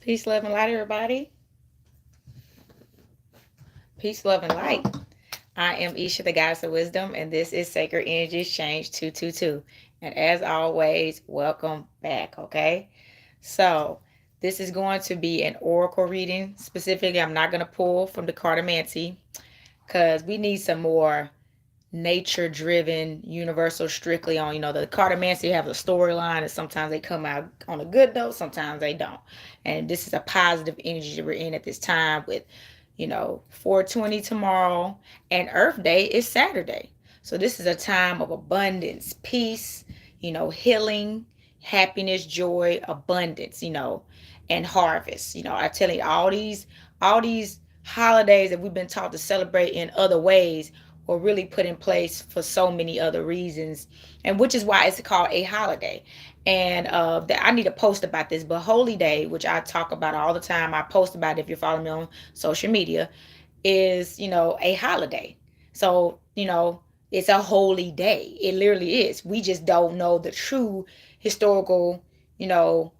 Peace, love, and light, everybody. Peace, love, and light. I am Isha, the goddess of wisdom, and this is Sacred Energy Exchange 222. And as always, welcome back, okay? So, this is going to be an oracle reading. Specifically, I'm not going to pull from the cartomancy because we need some more nature driven, universal, strictly on, the cartomancy have a storyline, and sometimes they come out on a good note, sometimes they don't. And this is a positive energy that we're in at this time with, 420 tomorrow, and Earth Day is Saturday. So this is a time of abundance, peace, healing, happiness, joy, abundance, and harvest. I tell you, all these holidays that we've been taught to celebrate in other ways were really put in place for so many other reasons, and which is why it's called a holiday. And that I need to post about this, but Holy Day, which I talk about all the time, I post about it if you're following me on social media, is a holiday. So it's a holy day. It literally is. We just don't know the true historical, you know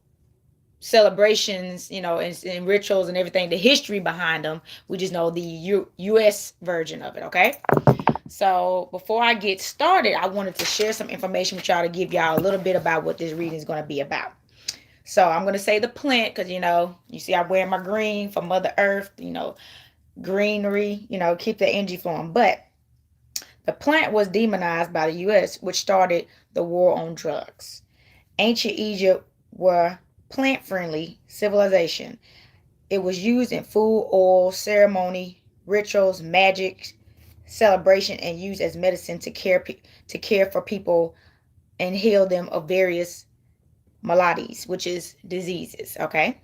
celebrations, and rituals and everything, the history behind them. We just know the U.S. version of it, okay? So before I get started, I wanted to share some information with y'all to give y'all a little bit about what this reading is going to be about. So I'm going to say the plant because, you see I wear my green for Mother Earth, greenery, keep the energy flowing. But the plant was demonized by the U.S., which started the war on drugs. Ancient Egypt were plant-friendly civilization. It was used in food, oil, ceremony, rituals, magic, celebration, and used as medicine to care for people and heal them of various maladies, which is diseases. Okay.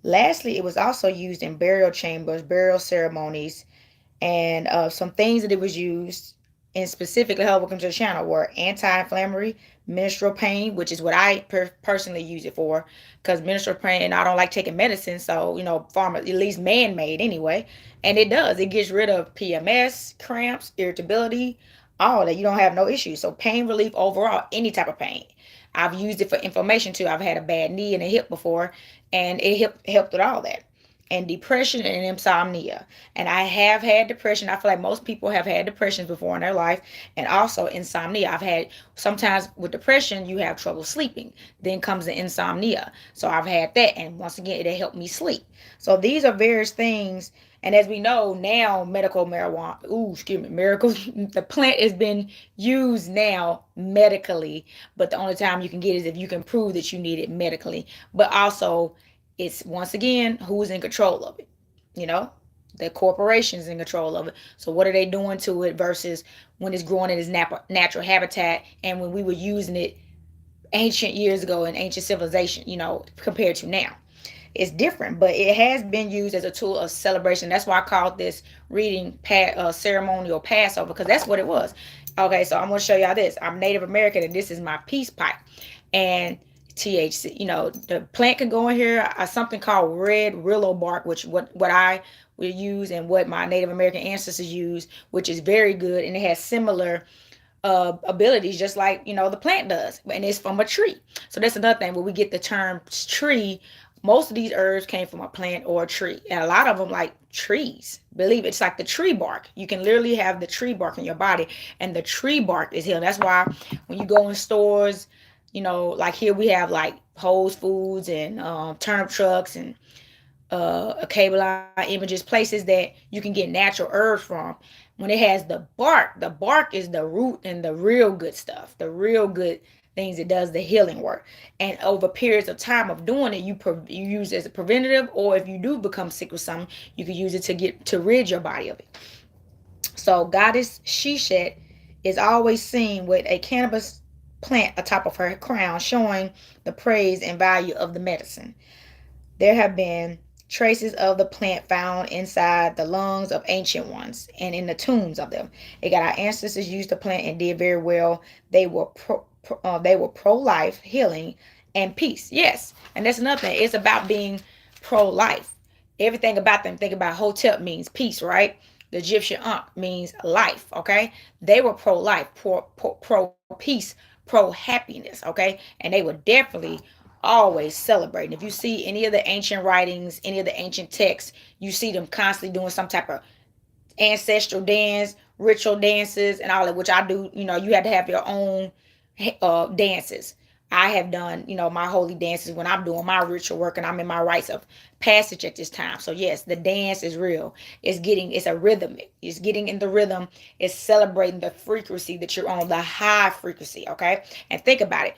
Lastly, it was also used in burial chambers, burial ceremonies, and some things that it was used in specifically, welcome to the channel, were anti-inflammatory, menstrual pain, which is what I personally use it for, because menstrual pain, I don't like taking medicine, so pharma, at least man-made anyway, and it gets rid of PMS, cramps, irritability, all that. You don't have no issues. So pain relief overall, any type of pain. I've used it for inflammation too. I've had a bad knee and a hip before, and it helped with all that. And depression and insomnia. And I have had depression. I feel like most people have had depressions before in their life, and also insomnia. I've had, sometimes with depression you have trouble sleeping, then comes the insomnia. So I've had that, and once again it helped me sleep. So these are various things. And as we know now, medical marijuana, miracles, the plant has been used now medically, but the only time you can get it is if you can prove that you need it medically. But also, it's once again who's in control of it. You know, the corporations in control of it. So what are they doing to it versus when it's growing in its natural habitat, and when we were using it ancient years ago in ancient civilization, compared to now? It's different, but it has been used as a tool of celebration. That's why I called this reading ceremonial Passover, because that's what it was. Okay, so I'm going to show y'all this. I'm Native American, and this is my peace pipe. And THC, the plant can go in here. Something called red willow bark, which what I would use and what my Native American ancestors use, which is very good, and it has similar abilities, just like the plant does, and it's from a tree. So that's another thing where we get the term tree. Most of these herbs came from a plant or a tree, and a lot of them, like trees, believe it, it's like the tree bark. You can literally have the tree bark in your body, and the tree bark is healing. That's why when you go in stores, like here we have like Whole Foods and turnip trucks and a cable line images, places that you can get natural herbs from. When it has the bark is the root and the real good stuff, the real good things. It does the healing work, and over periods of time of doing it, you use it as a preventative, or if you do become sick with something, you can use it to rid your body of it. So goddess Shishet is always seen with a cannabis plant atop of her crown, showing the praise and value of the medicine. There have been traces of the plant found inside the lungs of ancient ones and in the tombs of them. It got our ancestors used the plant and did very well. They were pro-life, healing, and peace. Yes, and that's another thing. It's about being pro-life. Everything about them. Think about Hotep means peace, right? The Egyptian Ankh means life. Okay, they were pro-life, pro peace, pro happiness. Okay, and they were definitely always celebrating. If you see any of the ancient writings, any of the ancient texts, you see them constantly doing some type of ancestral dance, ritual dances, and all that, which I do. You know, you had to have your own dances. I have done, you know, my holy dances when I'm doing my ritual work and I'm in my rites of passage at this time. So yes, the dance is real. It's a rhythmic. It's getting in the rhythm. It's celebrating the frequency that you're on, the high frequency. Okay, and think about it.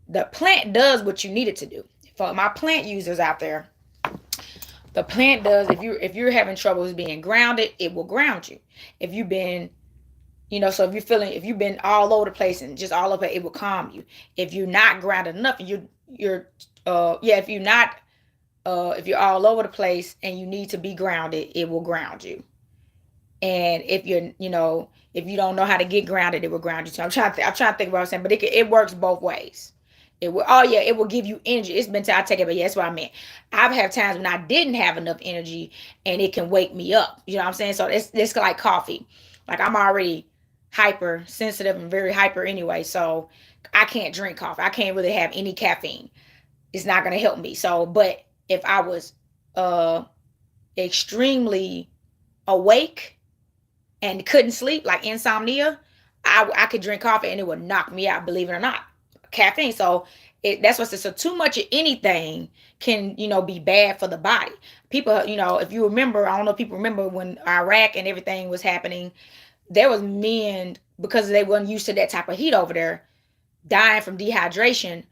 The plant does what you need it to do. For my plant users out there, the plant does, if you're having troubles being grounded, it will ground you. If you've been, you know, so if you've been all over the place and just all over, it will calm you. If you're not grounded enough, if you're all over the place and you need to be grounded, it will ground you. And if if you don't know how to get grounded, it will ground you too. I'm trying to think about what I'm saying, but it works both ways. It will give you energy. It's been time I take it, but yeah, that's what I meant. I've had times when I didn't have enough energy and it can wake me up. You know what I'm saying? So it's like coffee. Like I'm already hyper sensitive and very hyper anyway. So I can't drink coffee. I can't really have any caffeine. It's not gonna help me. So, but if I was extremely awake and couldn't sleep, like insomnia, I could drink coffee and it would knock me out, believe it or not. Caffeine. So that's what. So too much of anything can, be bad for the body. People, if you remember, I don't know if people remember when Iraq and everything was happening, there was men, because they weren't used to that type of heat over there, dying from dehydration,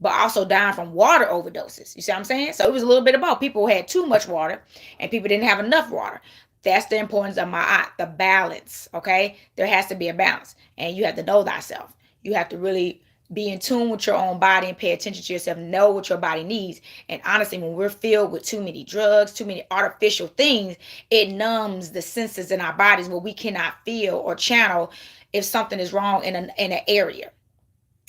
but also dying from water overdoses. You see what I'm saying? So it was a little bit of both. People had too much water and people didn't have enough water. That's the importance of the balance. Okay. There has to be a balance, and you have to know thyself. You have to really be in tune with your own body and pay attention to yourself, know what your body needs. And honestly, when we're filled with too many drugs, too many artificial things, it numbs the senses in our bodies where we cannot feel or channel if something is wrong in an area,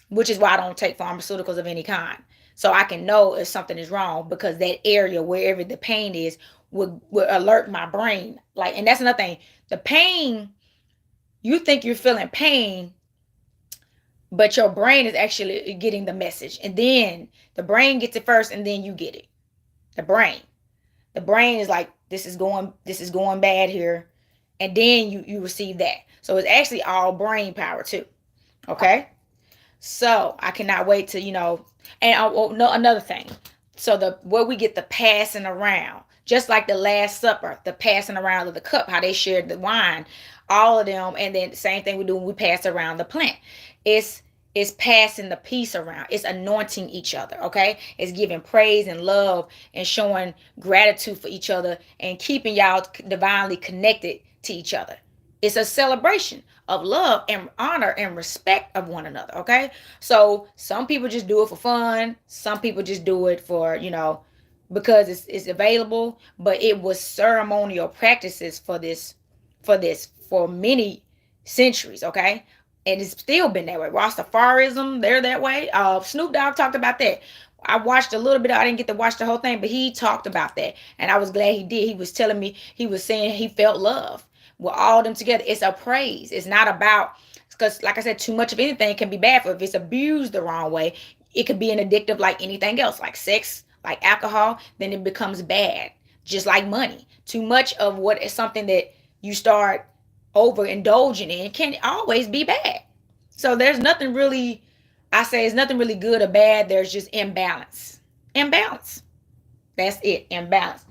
which is why I don't take pharmaceuticals of any kind. So I can know if something is wrong, because that area, wherever the pain is, would alert my brain. And that's another thing. The pain, you think you're feeling pain, but your brain is actually getting the message. And then the brain gets it first, and then you get it. The brain is like, this is going bad here. And then you receive that. So it's actually all brain power too. Okay. So I cannot wait to, and another thing. So where we get the passing around, just like the Last Supper, the passing around of the cup, how they shared the wine, all of them. And then the same thing we do when we pass around the plant. It's passing the peace around. It's anointing each other. Okay. It's giving praise and love and showing gratitude for each other and keeping y'all divinely connected to each other. It's a celebration of love and honor and respect of one another. Okay. So some people just do it for fun. Some people just do it for, because it's available. But it was ceremonial practices for many centuries. Okay. And it's still been that way. Rastafarism, they're that way. Snoop Dogg talked about that. I watched a little bit. I didn't get to watch the whole thing, but he talked about that. And I was glad he did. He was telling me, he was saying he felt love with all them together. It's a praise. It's not about, because like I said, too much of anything can be bad for. If it's abused the wrong way, it could be an addictive like anything else, like sex, like alcohol, then it becomes bad. Just like money. Too much of what is something that you start overindulging in can always be bad. So there's nothing really, it's nothing really good or bad. There's just imbalance. That's it. Imbalance.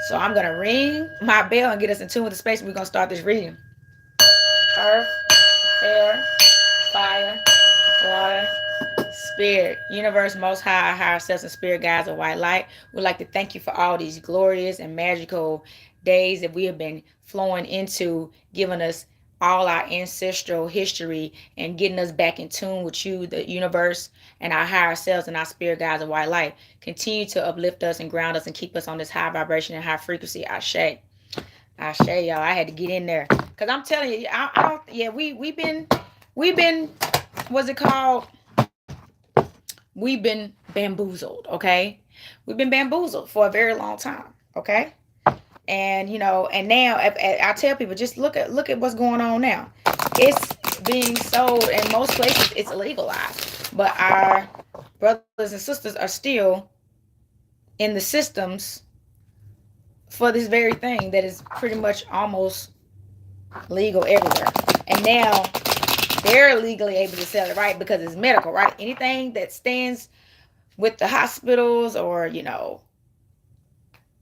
So I'm going to ring my bell and get us in tune with the space. We're going to start this reading. Earth, air, fire, water, spirit, universe, most high, higher selves, and spirit guides of white light. We'd like to thank you for all these glorious and magical days that we have been flowing into, giving us all our ancestral history and getting us back in tune with you, the universe, and our higher selves and our spirit guides of white light. Continue to uplift us and ground us and keep us on this high vibration and high frequency. Ashe, y'all. I had to get in there because I'm telling you, I don't. Yeah, we've been, what's it called? We've been bamboozled. Okay, we've been bamboozled for a very long time. Okay. And and now I tell people, just look at what's going on now. It's being sold in most places. It's legalized, but our brothers and sisters are still in the systems for this very thing that is pretty much almost legal everywhere. And now they're legally able to sell it, right? Because it's medical, right? Anything that stands with the hospitals, or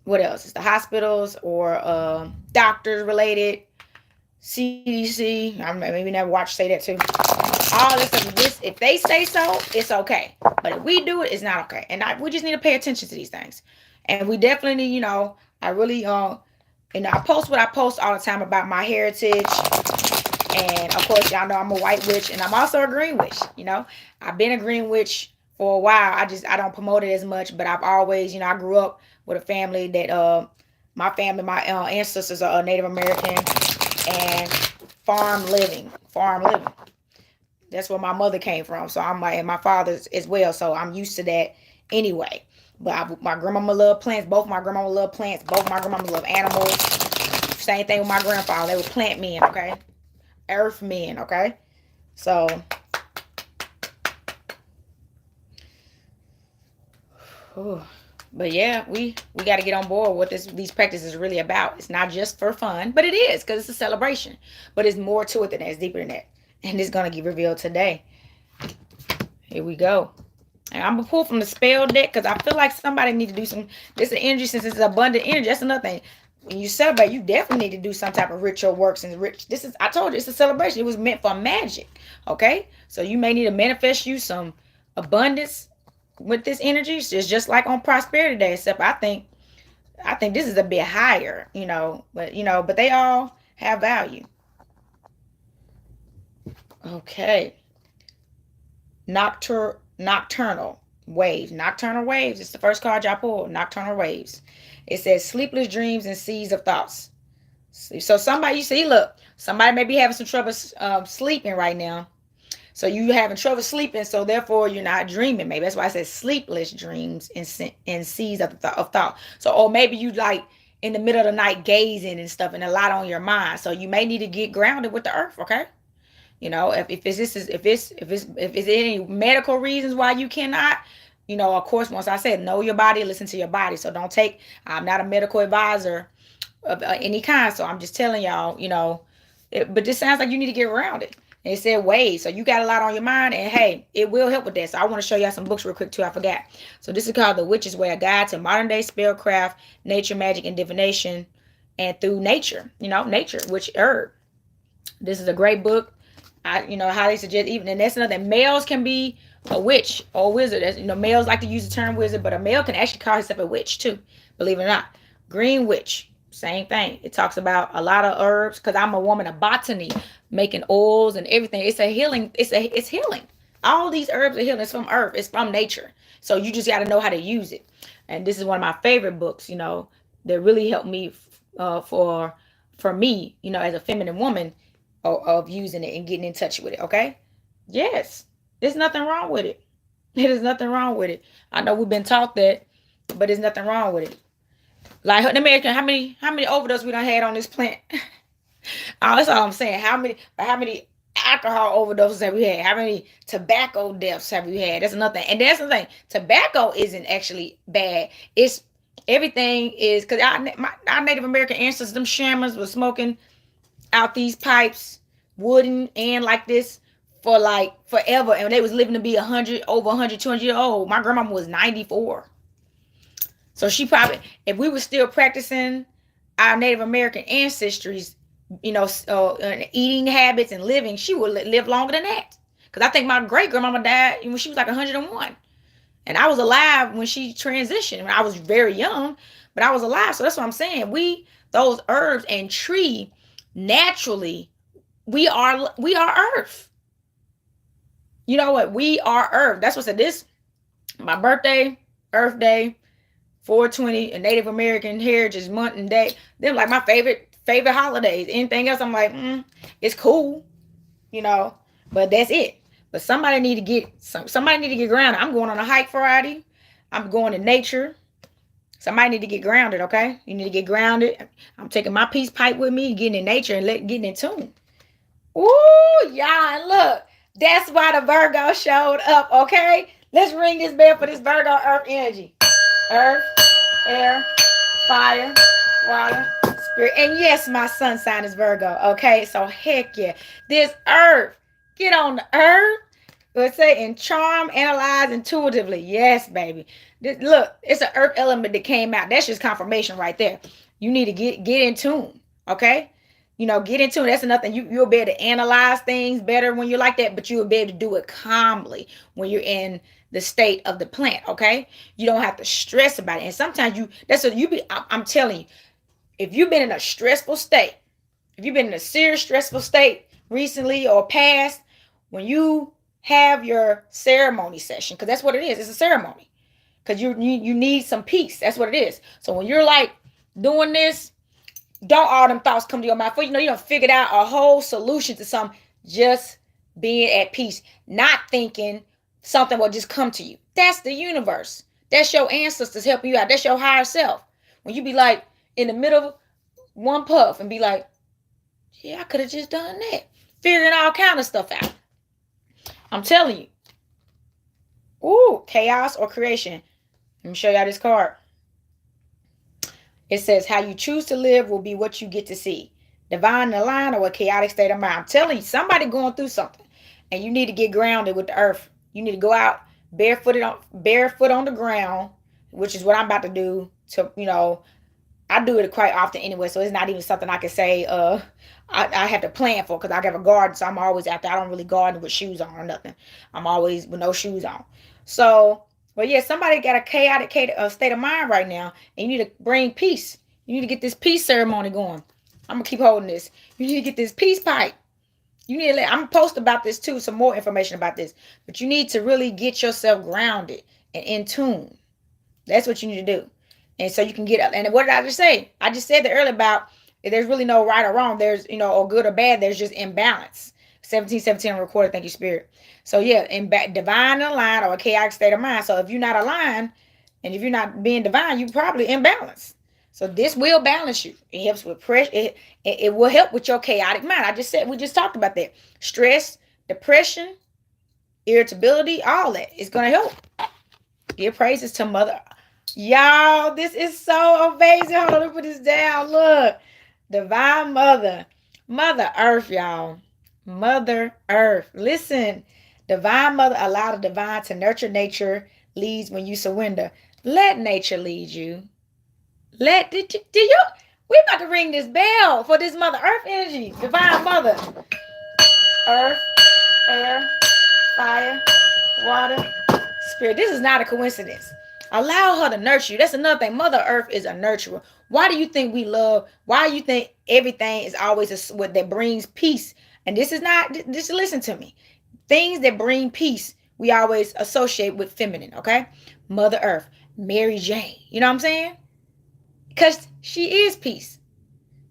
what else? It's the hospitals or doctors related, CDC. I maybe never watch say that too. All this stuff. If they say so, it's okay. But if we do it, it's not okay. And we just need to pay attention to these things. And we definitely need, I really and I post what I post all the time about my heritage. And of course, y'all know I'm a white witch, and I'm also a green witch. I've been a green witch for a while. I don't promote it as much, but I've always, I grew up with a family that my family, my ancestors are Native American and farm living. That's where my mother came from. So and my father's as well. So I'm used to that anyway. But my grandmama loved plants. Both my grandmama loved plants. Both my grandmama loved animals. Same thing with my grandfather. They were plant men, okay? Earth men, okay? So, but yeah, we got to get on board with what these practices are really about. It's not just for fun, but it is, because it's a celebration. But it's more to it than that. It's deeper than that. And it's going to get revealed today. Here we go. And I'm going to pull from the spell deck, because I feel like somebody need to do some, this is energy, since it's abundant energy. That's another thing. When you celebrate, you definitely need to do some type of ritual works. And I told you, it's a celebration. It was meant for magic. Okay? So you may need to manifest you some abundance with this energy. It's just like on Prosperity Day, except I think this is a bit higher, but they all have value. Okay. Nocturnal waves. Nocturnal waves. It's the first card y'all pulled. Nocturnal waves. It says sleepless dreams and seeds of thoughts. So somebody, somebody may be having some trouble sleeping right now. So you having trouble sleeping, so therefore you're not dreaming. Maybe that's why I said sleepless dreams and seeds of thought. So, or maybe you like in the middle of the night gazing and stuff, and a lot on your mind. So you may need to get grounded with the earth. Okay. If it's any medical reasons why you cannot, of course, once I said, know your body, listen to your body. So I'm not a medical advisor of any kind. So I'm just telling y'all, but this sounds like you need to get grounded. And it said waves. So you got a lot on your mind, and hey, it will help with that. So I want to show y'all some books real quick too. I forgot. So this is called The Witch's Way, a guide to modern day spellcraft, nature, magic, and divination, and through nature, nature, which herb. This is a great book. I highly suggest, even, and that's another, males can be a witch or a wizard. As males like to use the term wizard, but a male can actually call himself a witch too, believe it or not. Green witch, same thing. It talks about a lot of herbs, because I'm a woman of botany, making oils and everything. It's a healing. It's healing. All these herbs are healing. It's from earth. It's from nature. So you just got to know how to use it. And this is one of my favorite books, that really helped me for me, as a feminine woman, of using it and getting in touch with it. Okay. Yes. There's nothing wrong with it. There's nothing wrong with it. I know we've been taught that, but there's nothing wrong with it. Like, American, how many overdoses we done had on this plant? That's all I'm saying. How many alcohol overdoses have we had? How many tobacco deaths have we had? That's another thing. And that's the thing. Tobacco isn't actually bad. It's everything is, because our Native American ancestors, them shamans, were smoking out these pipes, wooden and like this, for like forever, and they was living to be 100, over 100, 200 years old. My grandma was 94. So she probably, if we were still practicing our Native American ancestries, eating habits and living, she would live longer than that. Because I think my great grandmama died when she was like 101. And I was alive when she transitioned. When I was very young, but I was alive. So that's what I'm saying. Those herbs and tree, naturally, we are earth. You know what? We are earth. That's what said this. My birthday, Earth Day, 420, a Native American Heritage Month and Day. They're like my favorite holidays. Anything else, I'm like, it's cool, but that's it. But somebody need to get grounded. I'm going on a hike Friday. I'm going to nature. Somebody need to get grounded, okay? You need to get grounded. I'm taking my peace pipe with me, getting in nature and getting in tune. Ooh, y'all, look. That's why the Virgo showed up, okay? Let's ring this bell for this Virgo earth energy. Earth, air, fire, water, spirit. And yes, my sun sign is Virgo, okay? So heck yeah. This earth, get on the earth. Let's say in charm, analyze intuitively. Yes, baby. Look, it's an earth element that came out. That's just confirmation right there. You need to get in tune, okay? Get into it. That's another thing. You'll be able to analyze things better when you're like that, but you'll be able to do it calmly when you're in the state of the plant, okay? You don't have to stress about it. And sometimes I'm telling you, if you've been in a stressful state, if you've been in a serious stressful state recently or past, when you have your ceremony session, because that's what it is, it's a ceremony. Because you need some peace. That's what it is. So when you're like doing this, don't all them thoughts come to your mind. For you don't figured out a whole solution to something. Just being at peace, not thinking something will just come to you. That's the universe. That's your ancestors helping you out. That's your higher self. When you be like in the middle of one puff and be like, yeah, I could have just done that. Figuring all kind of stuff out. I'm telling you. Ooh, chaos or creation. Let me show y'all this card. It says, how you choose to live will be what you get to see. Divine in the line or a chaotic state of mind. I'm telling you, somebody going through something. And you need to get grounded with the earth. You need to go out barefoot on the ground, which is what I'm about to do. I do it quite often anyway, so it's not even something I can say I have to plan for, because I have a garden, so I'm always out there. I don't really garden with shoes on or nothing. I'm always with no shoes on. So, but yeah, somebody got a chaotic state of mind right now, and you need to bring peace. You need to get this peace ceremony going. I'm going to keep holding this. You need to get this peace pipe. I'm going to post about this too, some more information about this. But you need to really get yourself grounded and in tune. That's what you need to do. And so you can get up. And what did I just say? I just said that earlier about there's really no right or wrong. There's, or good or bad. There's just imbalance. 1717 recorded. Thank you, Spirit. So yeah, divine aligned or a chaotic state of mind. So if you're not aligned and if you're not being divine, you're probably imbalanced. So this will balance you. It helps with pressure. It will help with your chaotic mind. We just talked about that. Stress, depression, irritability, all that. It's going to help. Give praises to Mother. Y'all, this is so amazing. Hold on, let me put this down. Look. Divine Mother. Mother Earth, y'all. Mother Earth. Listen. Divine Mother, allow the divine to nurture. Nature leads when you surrender. Let nature lead you. We about to ring this bell for this Mother Earth energy. Divine Mother. Earth, air, fire, water, spirit. This is not a coincidence. Allow her to nurture you. That's another thing. Mother Earth is a nurturer. Why do you think why do you think everything is always what that brings peace? And this is not, just listen to me. Things that bring peace, we always associate with feminine, okay? Mother Earth, Mary Jane. You know what I'm saying? Because she is peace.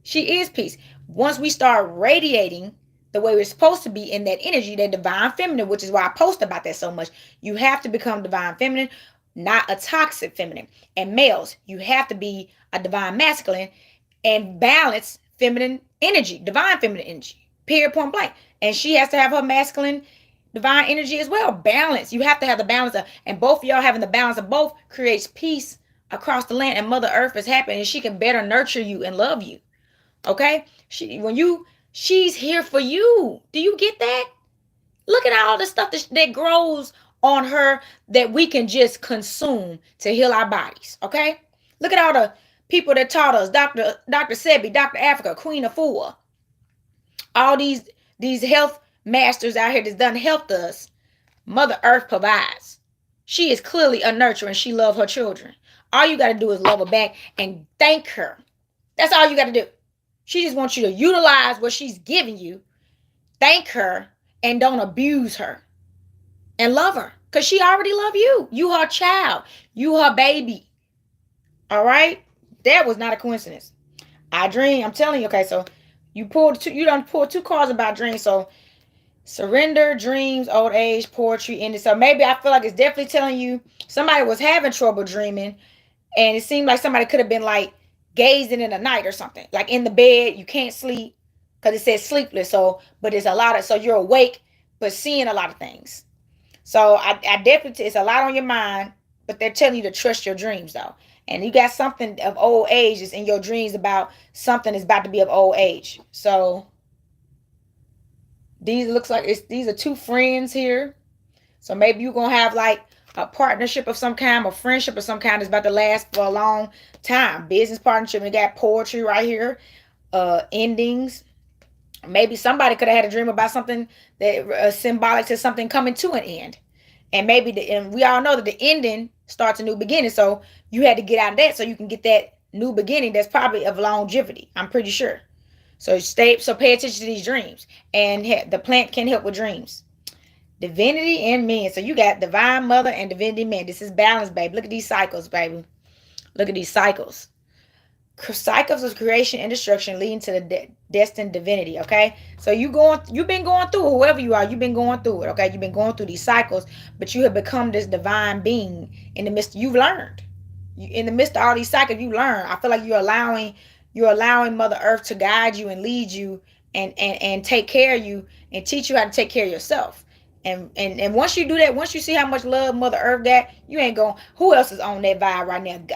She is peace. Once we start radiating the way we're supposed to be in that energy, that divine feminine, which is why I post about that so much. You have to become divine feminine, not a toxic feminine. And males, you have to be a divine masculine and balance feminine energy, divine feminine energy, period, point blank. And she has to have her masculine divine energy as well. Balance. You have to have the balance of, and both of y'all having the balance of both creates peace across the land, and Mother Earth is happy, and she can better nurture you and love you. Okay? She's here for you. Do you get that? Look at all the stuff that grows on her that we can just consume to heal our bodies. Okay? Look at all the people that taught us. Dr. Sebi, Dr. Africa, Queen Afua. All these health masters out here that's done helped us. Mother Earth provides. She is clearly a nurturer, and she loves her children. All you got to do is love her back and thank her. That's all you got to do. She just wants you to utilize what she's giving you, thank her, and don't abuse her. And love her. Because she already loves you. You her child. You her baby. All right? That was not a coincidence. I dream. I'm telling you. Okay, so you done pulled two cards about dreams. So surrender, dreams, old age, poetry, ending. So maybe I feel like it's definitely telling you somebody was having trouble dreaming. And it seemed like somebody could have been like gazing in the night or something. Like in the bed, you can't sleep because it says sleepless. So, but it's a lot of, so you're awake, but seeing a lot of things. So I definitely, it's a lot on your mind, but they're telling you to trust your dreams though. And you got something of old age is in your dreams about something that's about to be of old age. So these looks like these are two friends here. So maybe you're gonna have like a partnership of some kind, or friendship of some kind that's about to last for a long time. Business partnership, and you got poetry right here. Endings. Maybe somebody could have had a dream about something that symbolic to something coming to an end. And maybe and we all know that the ending starts a new beginning. So you had to get out of that so you can get that new beginning that's probably of longevity. I'm pretty sure. So pay attention to these dreams. And the plant can help with dreams. Divinity and men. So you got divine mother and divinity men. This is balance, baby. Look at these cycles, baby. Look at these cycles. Cycles of creation and destruction leading to the destined divinity. Okay, so you've been going through, whoever you are, you've been going through it. Okay, you've been going through these cycles, but you have become this divine being in the midst. You've learned. In the midst of all these cycles, you learn. I feel like you're allowing Mother Earth to guide you and lead you and take care of you and teach you how to take care of yourself. And once you do that, once you see how much love Mother Earth got, you ain't going. Who else is on that vibe right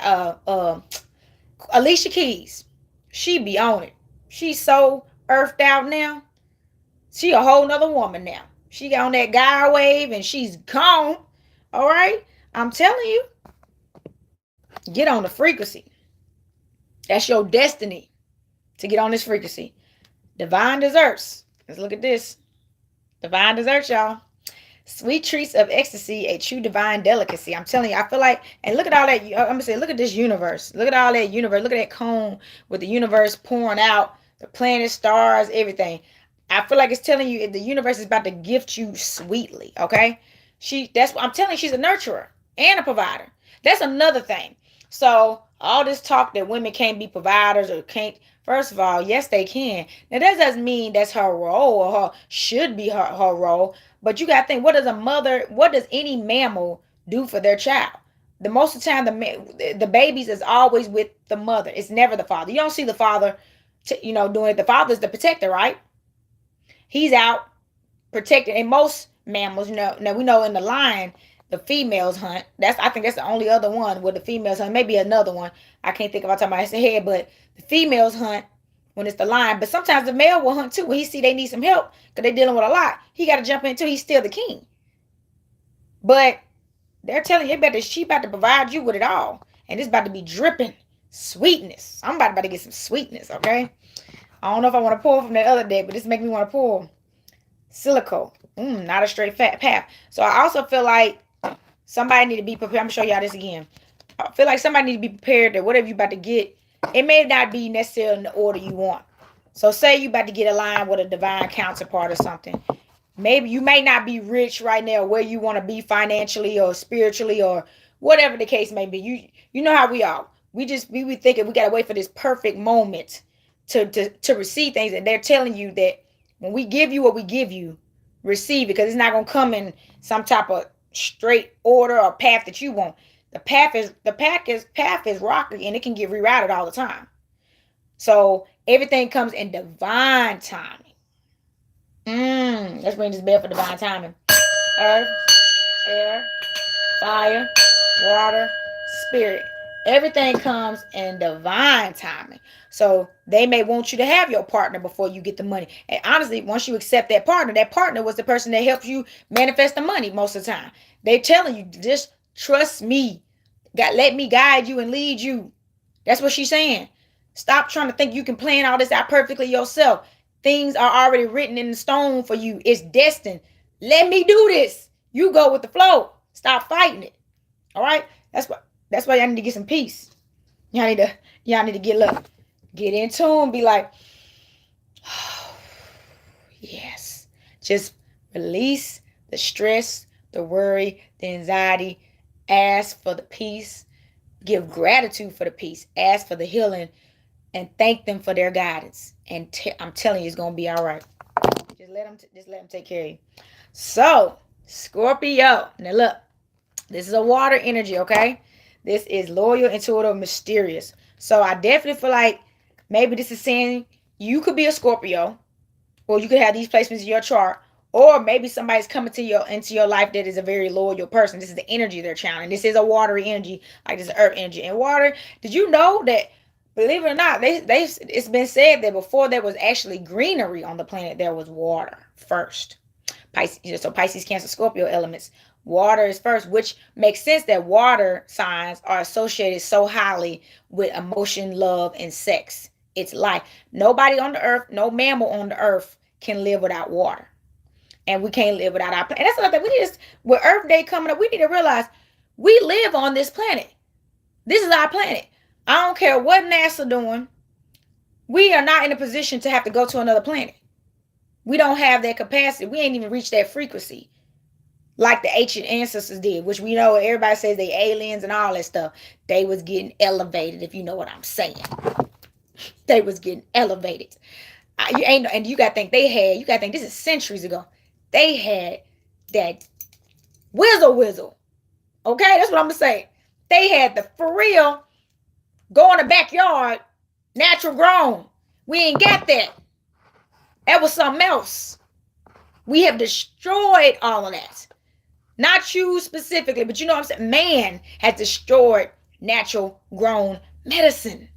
now? Alicia Keys, she be on it. She's so earthed out now. She a whole nother woman now. She got on that guy wave and she's gone. All right, I'm telling you, get on the frequency. That's your destiny to get on this frequency. Divine desserts. Let's look at this. Divine desserts, y'all. Sweet treats of ecstasy, a true divine delicacy. I'm telling you, I feel like, and look at all that. I'm going to say, look at this universe. Look at all that universe. Look at that cone with the universe pouring out, the planets, stars, everything. I feel like it's telling you the universe is about to gift you sweetly, okay? That's what I'm telling you, she's a nurturer and a provider. That's another thing. So all this talk that women can't be providers or can't, first of all, yes, they can. Now, that doesn't mean that's her role or should be her role. But you got to think, what does any mammal do for their child? The most of the time, the babies is always with the mother. It's never the father. You don't see the father, doing it. The father's the protector, right? He's out protecting. And most mammals, now we know in the lion, the females hunt. I think that's the only other one where the females hunt. Maybe another one. I can't think of off the top of my head, but the females hunt when it's the lion. But sometimes the male will hunt too. When he see they need some help because they're dealing with a lot, he got to jump in too. He's still the king. But they're telling you, she about to provide you with it all. And it's about to be dripping sweetness. I'm about to get some sweetness, okay? I don't know if I want to pull from that other deck, but this makes me want to pull Silico. Not a straight path. So I also feel like somebody need to be prepared. I'm going to show y'all this again. I feel like somebody need to be prepared that whatever you about to get, it may not be necessarily in the order you want. So say you about to get aligned with a divine counterpart or something. Maybe you may not be rich right now where you want to be financially or spiritually or whatever the case may be. You know how we are. We thinking we got to wait for this perfect moment to receive things. And they're telling you that when we give you what we give you, receive it, because it's not going to come in some type of straight order or path that you want. The path is rocky and it can get rerouted all the time. So everything comes in divine timing. Let's ring this bell for divine timing. Earth, air, fire, water, spirit. Everything comes in divine timing. So they may want you to have your partner before you get the money. And honestly, once you accept that partner was the person that helps you manifest the money most of the time. They're telling you, just trust me. Let me guide you and lead you. That's what she's saying. Stop trying to think you can plan all this out perfectly yourself. Things are already written in stone for you. It's destined. Let me do this. You go with the flow. Stop fighting it. All right? That's why y'all need to get some peace. Y'all need to get in tune. Be like, oh, yes. Just release the stress, the worry, the anxiety. Ask for the peace. Give gratitude for the peace. Ask for the healing. And thank them for their guidance. And I'm telling you, it's going to be all right. Just let them take care of you. So, Scorpio. Now look. This is a water energy, okay? This is loyal, intuitive, mysterious. So I definitely feel like maybe this is saying you could be a Scorpio, or you could have these placements in your chart, Or maybe somebody's coming to into your life that is a very loyal person. This is the energy they're channeling. This is a watery energy, like this earth energy. And water, did you know that, believe it or not, it's been said that before there was actually greenery on the planet, there was water first. Pisces, so Pisces, Cancer, Scorpio elements. Water is first, which makes sense that water signs are associated so highly with emotion, love, and sex. It's life. Nobody on the earth, no mammal on the earth can live without water. And we can't live without our planet. And that's another thing. We need to, with Earth Day coming up, we need to realize we live on this planet. This is our planet. I don't care what NASA doing. We are not in a position to have to go to another planet. We don't have that capacity. We ain't even reached that frequency like the ancient ancestors did, which we know everybody says they aliens and all that stuff. They was getting elevated, if you know what I'm saying. They was getting elevated. And you got to think this is centuries ago. They had that whizzle. Okay, that's what I'm gonna say. They had the for real go in the backyard, natural grown. We ain't got that. That was something else. We have destroyed all of that. Not you specifically, but you know what I'm saying? Man has destroyed natural grown medicine.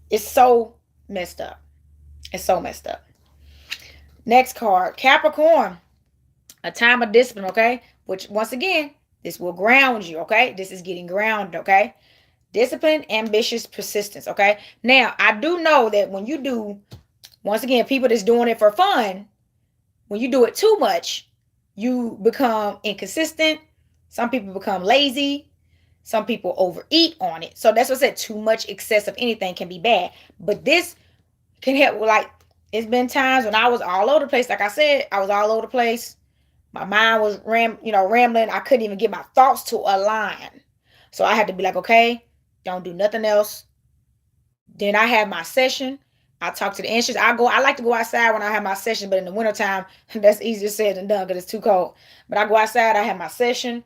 It's so messed up. It's so messed up. Next card, Capricorn. A time of discipline, okay? Which, once again, this will ground you, okay? This is getting grounded, okay? Discipline, ambitious, persistence, okay? Now, I do know that when you do, once again, people that's doing it for fun, when you do it too much, you become inconsistent. Some people become lazy. Some people overeat on it. So that's what I said, too much excess of anything can be bad. But this can help, like, it's been times when I was all over the place. Like I said, I was all over the place. My mind was rambling. I couldn't even get my thoughts to align. So I had to be like, okay, don't do nothing else. Then I have my session. I talk to the ancients. I like to go outside when I have my session, but in the wintertime, that's easier said than done because it's too cold. But I go outside, I have my session.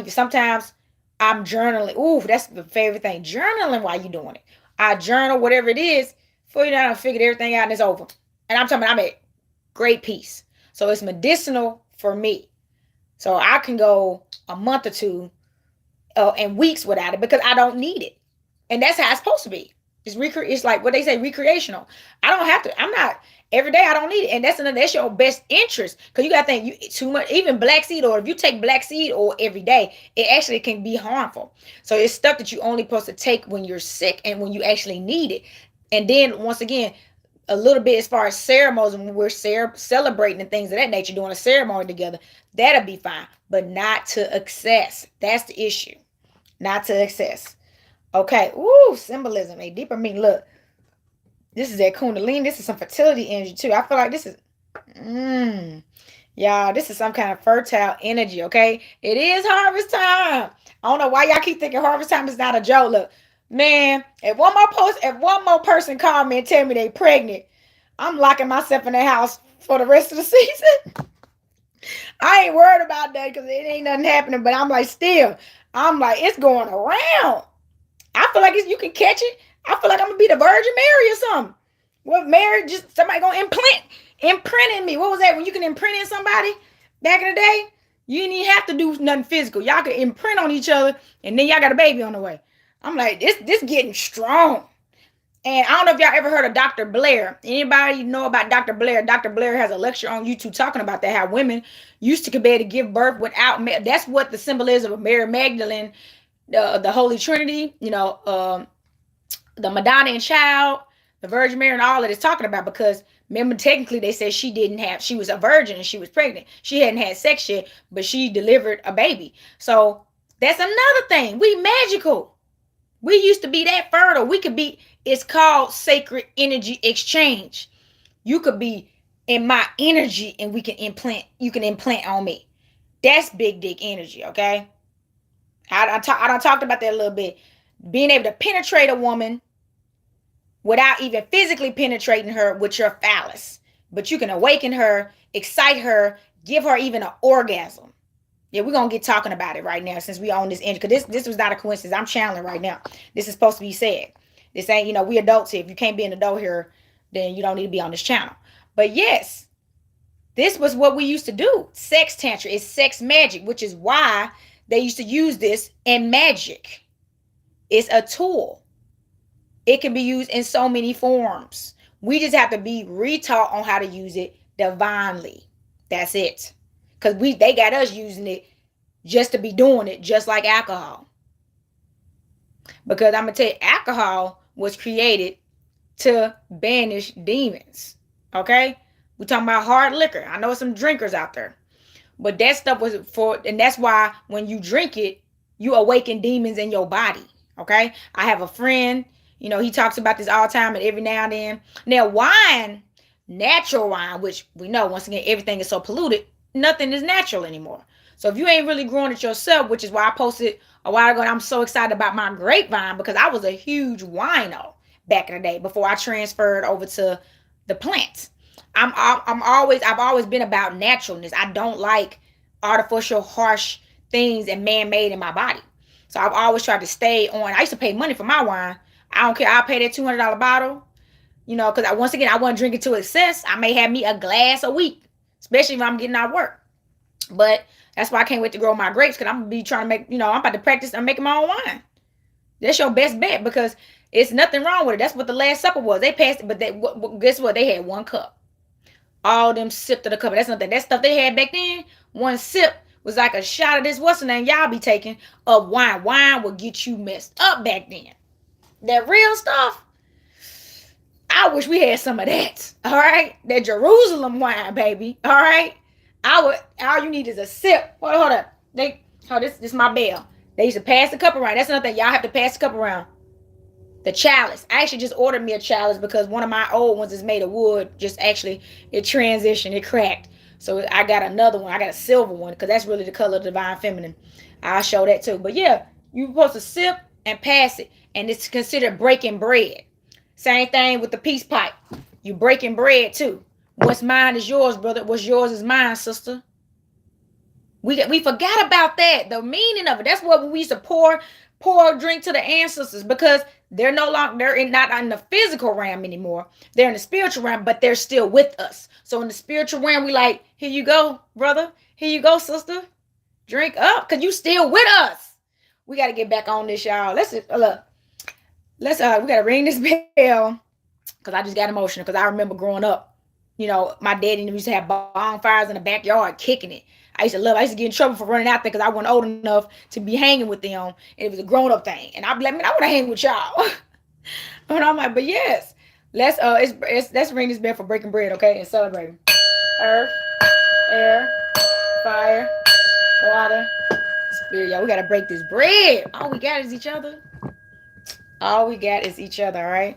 Sometimes I'm journaling. Ooh, that's the favorite thing. Journaling while you're doing it. I journal, whatever it is, before you know, I figured everything out and it's over. And I'm talking about I'm at great peace. So it's medicinal for me. So I can go a month or two and weeks without it because I don't need it. And that's how it's supposed to be. It's like what they say, recreational. I don't have to. I'm not every day. I don't need it, and that's your best interest because you got to think you too much. Even black seed oil. If you take black seed oil every day, it actually can be harmful. So it's stuff that you only supposed to take when you're sick and when you actually need it. And then once again, a little bit as far as ceremonies, when we're celebrating and things of that nature, doing a ceremony together, that'll be fine, but not to excess. That's the issue. Not to excess. Okay. Ooh, symbolism, a deeper meaning. Look, this is that Kundalini. This is some fertility energy too. I feel like this is, y'all, this is some kind of fertile energy. Okay. It is harvest time. I don't know why y'all keep thinking harvest time is not a joke. Look, man, if one more person call me and tell me they pregnant, I'm locking myself in the house for the rest of the season. I ain't worried about that because it ain't nothing happening. But I'm like, it's going around. I feel like you can catch it. I feel like I'm gonna be the Virgin Mary or something. What Mary? Just somebody gonna imprint in me. What was that when you can imprint in somebody back in the day? You didn't even have to do nothing physical. Y'all could imprint on each other, and then y'all got a baby on the way. I'm like, this getting strong. And I don't know if y'all ever heard of Dr. Blair. Anybody know about Dr. Blair? Dr. Blair has a lecture on YouTube talking about that, how women used to be able to give birth without. That's what the symbolism of Mary Magdalene, the Holy Trinity, the Madonna and Child, the Virgin Mary, and all that is talking about. Because remember, technically, they said she was a virgin and she was pregnant. She hadn't had sex yet, but she delivered a baby. So that's another thing. We magical. We used to be that fertile. It's called sacred energy exchange. You could be in my energy and you can implant on me. That's big dick energy, okay? I talked about that a little bit. Being able to penetrate a woman without even physically penetrating her with your phallus. But you can awaken her, excite her, give her even an orgasm. Yeah, we're going to get talking about it right now since we own this energy. Because this was not a coincidence. I'm channeling right now. This is supposed to be said. This ain't, we adults here. If you can't be an adult here, then you don't need to be on this channel. But yes, This was what we used to do. Sex tantra is sex magic, which is why they used to use this in magic. It's a tool. It can be used in so many forms. We just have to be retaught on how to use it divinely. That's it. Because they got us using it just to be doing it, just like alcohol. Because I'm going to tell you, alcohol was created to banish demons. Okay? We're talking about hard liquor. I know some drinkers out there. But that stuff was for, and that's why when you drink it, you awaken demons in your body. Okay? I have a friend, he talks about this all the time and every now and then. Now, wine, natural wine, which we know, once again, everything is so polluted, nothing is natural anymore. So if you ain't really growing it yourself, which is why I posted a while ago, and I'm so excited about my grapevine because I was a huge wino back in the day before I transferred over to the plants. I've always been about naturalness. I don't like artificial, harsh things and man-made in my body. So I've always tried to stay on. I used to pay money for my wine. I don't care. I'll pay that $200 bottle, because once again, I wasn't drinking to excess. I may have me a glass a week, especially if I'm getting out of work. But that's why I can't wait to grow my grapes, because I'm going to be trying to make, I'm about to practice on making my own wine. That's your best bet, because it's nothing wrong with it. That's what the Last Supper was. They passed it, but guess what? They had one cup. All them sipped of the cup. That's nothing. That stuff they had back then, one sip was like a shot of this, what's the name y'all be taking, of wine. Wine would get you messed up back then. That real stuff, I wish we had some of that. All right? That Jerusalem wine, baby. All right? All you need is a sip. Hold up. This is my bell. They used to pass the cup around. That's another thing. Y'all have to pass the cup around. The chalice. I actually just ordered me a chalice because one of my old ones is made of wood. It transitioned. It cracked. So I got another one. I got a silver one because that's really the color of divine feminine. I'll show that too. But yeah, you're supposed to sip and pass it. And it's considered breaking bread. Same thing with the peace pipe. You breaking bread too. What's mine is yours, brother. What's yours is mine, sister. We forgot about that. The meaning of it. That's what we used to pour a drink to the ancestors, because they're not in the physical realm anymore. They're in the spiritual realm, but they're still with us. So in the spiritual realm, we like, here you go, brother. Here you go, sister. Drink up, because you still with us. We got to get back on this, y'all. We got to ring this bell, because I just got emotional, because I remember growing up, my daddy used to have bonfires in the backyard kicking it. I used to get in trouble for running out there because I wasn't old enough to be hanging with them. And it was a grown-up thing. And I'd be like, man, I want to hang with y'all. And I'm like, but yes, let's ring this bell for breaking bread, okay? And celebrating. Earth, air, fire, water, spirit. Y'all, we got to break this bread. All we got is each other. All right?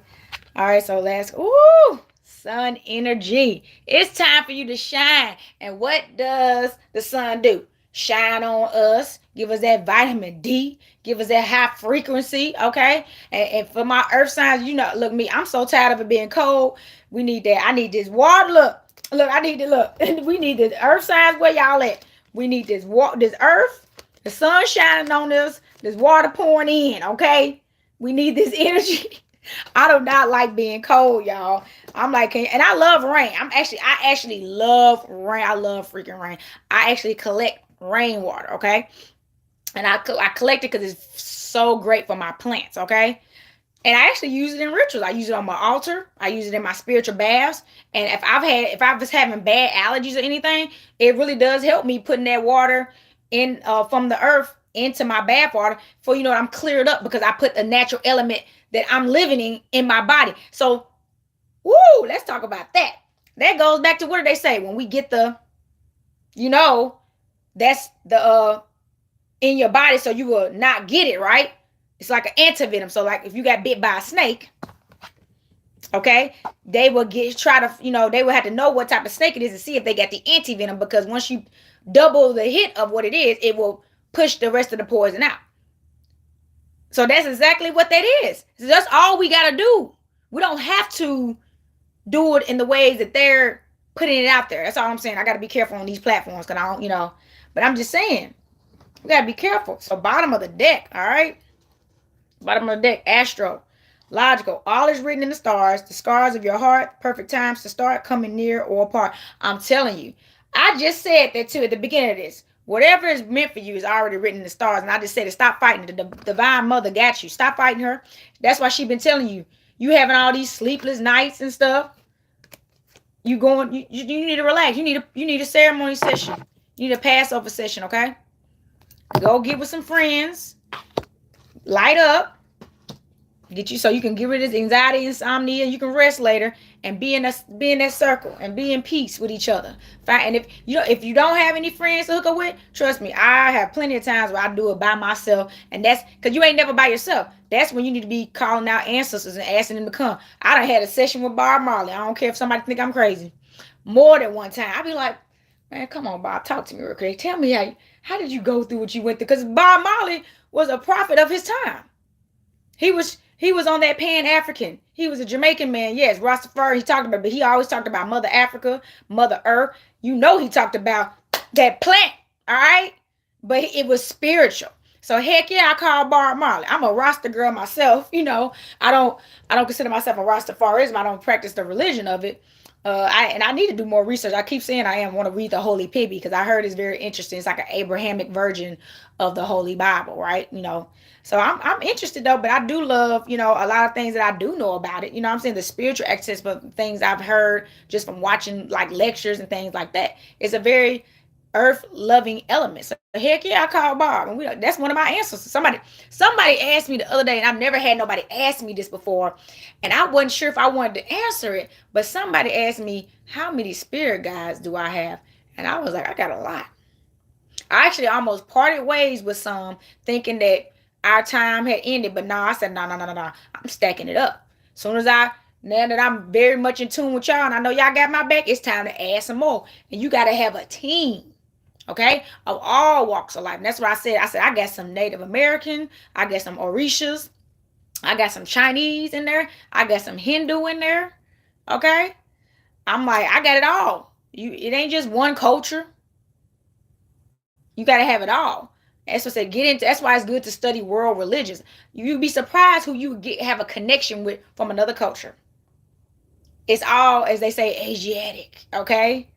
All right, so sun energy. It's time for you to shine. And what does the sun do? Shine on us. Give us that vitamin D. Give us that high frequency. Okay. And for my earth signs, look me. I'm so tired of it being cold. We need that. I need this water. Look. I need to look. We need this earth signs. Where y'all at? We need this earth. The sun shining on us. This water pouring in. Okay. We need this energy. I do not like being cold, y'all. I'm like, and I love rain. I actually love rain. I love freaking rain. I actually collect rainwater, okay? And I collect it because it's so great for my plants, okay? And I actually use it in rituals. I use it on my altar. I use it in my spiritual baths. And if I was having bad allergies or anything, it really does help me putting that water in from the earth into my bath water for, I'm cleared up because I put the natural element that I'm living in my body. So, let's talk about that. That goes back to what do they say? When we get that's the in your body, so you will not get it, right? It's like an antivenom. So like if you got bit by a snake, okay, they will they will have to know what type of snake it is to see if they got the antivenom, because once you double the hit of what it is, it will push the rest of the poison out. So that's exactly what that is. So that's all we got to do. We don't have to do it in the ways that they're putting it out there. That's all I'm saying. I got to be careful on these platforms because I don't, but I'm just saying, we got to be careful. So bottom of the deck, all right? Bottom of the deck, Astro. Logical. All is written in the stars. The scars of your heart. Perfect times to start coming near or apart. I'm telling you. I just said that too at the beginning of this. Whatever is meant for you is already written in the stars. And I just said it. Stop fighting. The divine mother got you. Stop fighting her. That's why she been telling you. You having all these sleepless nights and stuff. You going, you need to relax. You need a ceremony session. You need a Passover session, okay? Go get with some friends. Light up. Get you so you can get rid of anxiety, insomnia. You can rest later and be in that circle and be in peace with each other. Fine. And if you don't have any friends to hook up with, trust me, I have plenty of times where I do it by myself, and that's because you ain't never by yourself. That's when you need to be calling out ancestors and asking them to come. I done had a session with Bob Marley. I don't care if somebody think I'm crazy. More than one time, I be like, man, come on, Bob, talk to me real quick. Tell me how did you go through what you went through? Because Bob Marley was a prophet of his time. He was on that Pan-African. He was a Jamaican man. Yes, Rastafari, he talked about, but he always talked about Mother Africa, Mother Earth. You know he talked about that plant, all right? But it was spiritual. So heck yeah, I call Bob Marley. I'm a Rasta girl myself, you know. I don't consider myself a Rastafarism. I don't practice the religion of it. I need to do more research. I keep saying I want to read the Holy Pibby because I heard it's very interesting. It's like an Abrahamic version of the Holy Bible, right? You know, so I'm interested though, but I do love, you know, a lot of things that I do know about it. You know what I'm saying? The spiritual access, but things I've heard just from watching like lectures and things like that. It's a very earth loving element. So heck yeah, I call Bob, and that's one of my answers. Somebody asked me the other day, and I've never had nobody ask me this before, and I wasn't sure if I wanted to answer it, but somebody asked me, how many spirit guides do I have? And I was like, I got a lot. I actually almost parted ways with some, thinking that our time had ended, but no, I said, no, I'm stacking it up. Now that I'm very much in tune with y'all, and I know y'all got my back, it's time to add some more. And you got to have a team, okay, of all walks of life. And that's what I said. I got some Native American, I got some Orishas, I got some Chinese in there, I got some Hindu in there, okay? I'm like, I got it all. It ain't just one culture. You got to have it all. That's what I said. That's why it's good to study world religions. You'd be surprised who you have a connection with from another culture. It's all, as they say, Asiatic, okay?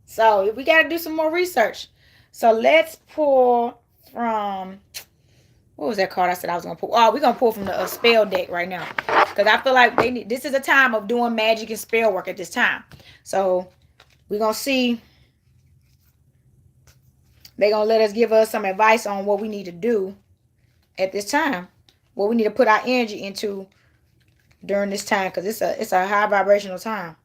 So we got to do some more research. So let's pull from, what was that card I said I was going to pull? Oh, we're going to pull from the spell deck right now. Because I feel like this is a time of doing magic and spell work at this time. So we're going to see. They're going to let us give us some advice on what we need to do at this time. What we need to put our energy into during this time. Because it's a high vibrational time.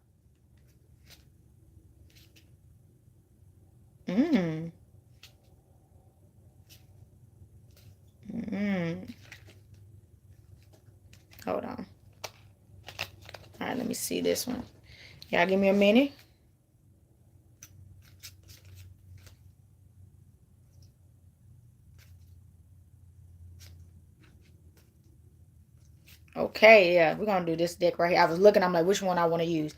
Hold on. All right, let me see this one. Y'all give me a minute. Okay, yeah, we're going to do this deck right here. I was looking, I'm like, which one I want to use.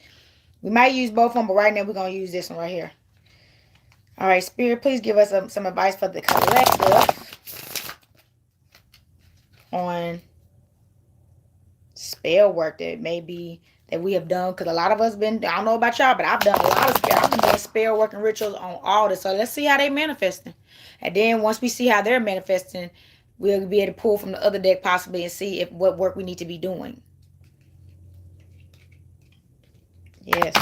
We might use both of them, but right now we're going to use this one right here. All right, Spirit, please give us some advice for the collective on spell work that we have done. Because a lot of us I don't know about y'all, but I've done a lot of spell. I've been doing spell work and rituals on all this. So let's see how they manifesting. And then once we see how they're manifesting, we'll be able to pull from the other deck possibly and see what work we need to be doing. Yes.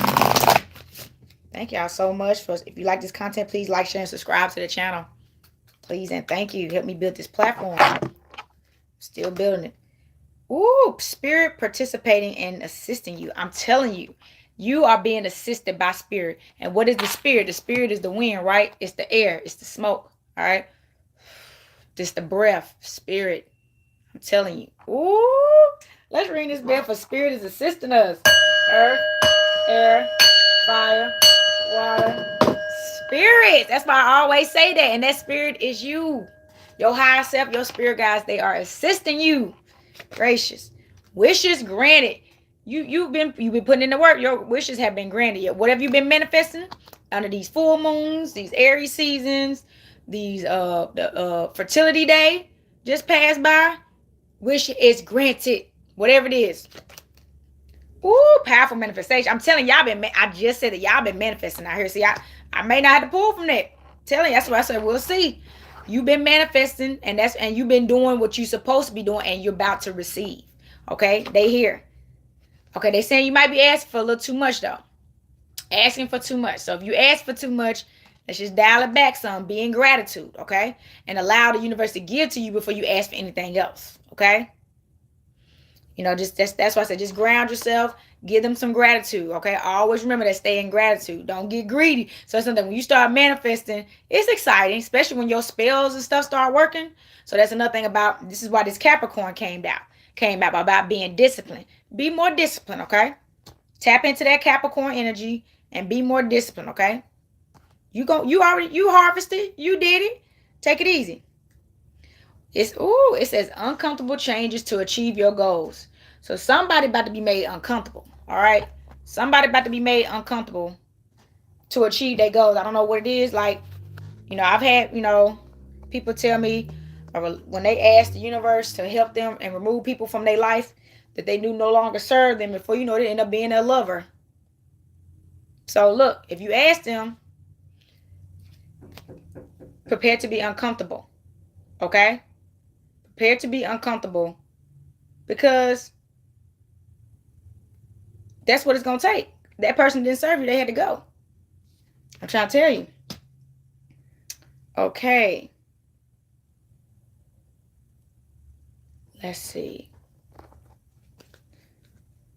Thank y'all so much. If you like this content, please like, share, and subscribe to the channel. Please and thank you. Help me build this platform. Still building it. Ooh, Spirit participating and assisting you. I'm telling you, you are being assisted by Spirit. And what is the Spirit? The Spirit is the wind, right? It's the air. It's the smoke. All right. Just the breath, Spirit. I'm telling you. Ooh, let's ring this bell for Spirit is assisting us. Earth, air, fire, water, Spirit. That's why I always say that. And that Spirit is you. Your higher self, your spirit guides, they are assisting you. Gracious. Wishes granted. You've been putting in the work. Your wishes have been granted. Whatever you've been manifesting under these full moons, these Aries seasons, these the fertility day just passed by, wish is granted. whatever it is. Ooh, powerful manifestation. I'm telling y'all I just said that y'all been manifesting out here. See, I may not have to pull from that. Telling you, that's what I said. We'll see. You've been manifesting, and you've been doing what you're supposed to be doing, and you're about to receive. Okay, they here. Okay, they saying you might be asking for a little too much though. Asking for too much. So if you ask for too much, let's just dial it back some. Be in gratitude, okay? And allow the universe to give to you before you ask for anything else, okay? You know, just that's why I said just ground yourself. Give them some gratitude, okay? Always remember that, stay in gratitude. Don't get greedy. So it's something when you start manifesting, it's exciting, especially when your spells and stuff start working. So that's another thing about, this is why this Capricorn came out about being disciplined. Be more disciplined, okay? Tap into that Capricorn energy and be more disciplined, okay? You harvested, you did it. Take it easy. It says uncomfortable changes to achieve your goals. So somebody about to be made uncomfortable, all right? Somebody about to be made uncomfortable to achieve their goals. I don't know what it is. Like, you know, I've had, you know, people tell me when they ask the universe to help them and remove people from their life that they knew no longer serve them, before you know, they end up being their lover. So look, if you ask them, prepare to be uncomfortable, okay? Prepare to be uncomfortable, because that's what it's going to take. That person didn't serve you. They had to go. I'm trying to tell you. Okay. Let's see.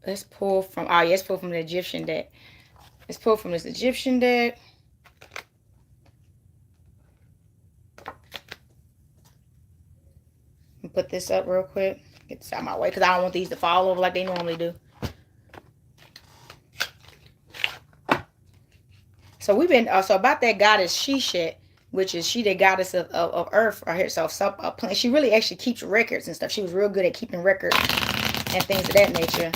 Let's pull from, let's pull from the Egyptian deck. Let's pull from this Egyptian deck. Put this up real quick. Get this out of my way because I don't want these to fall over like they normally do. So we've been so about that goddess Shishet, which is she the goddess of earth right here. So she really actually keeps records and stuff. She was real good at keeping records and things of that nature.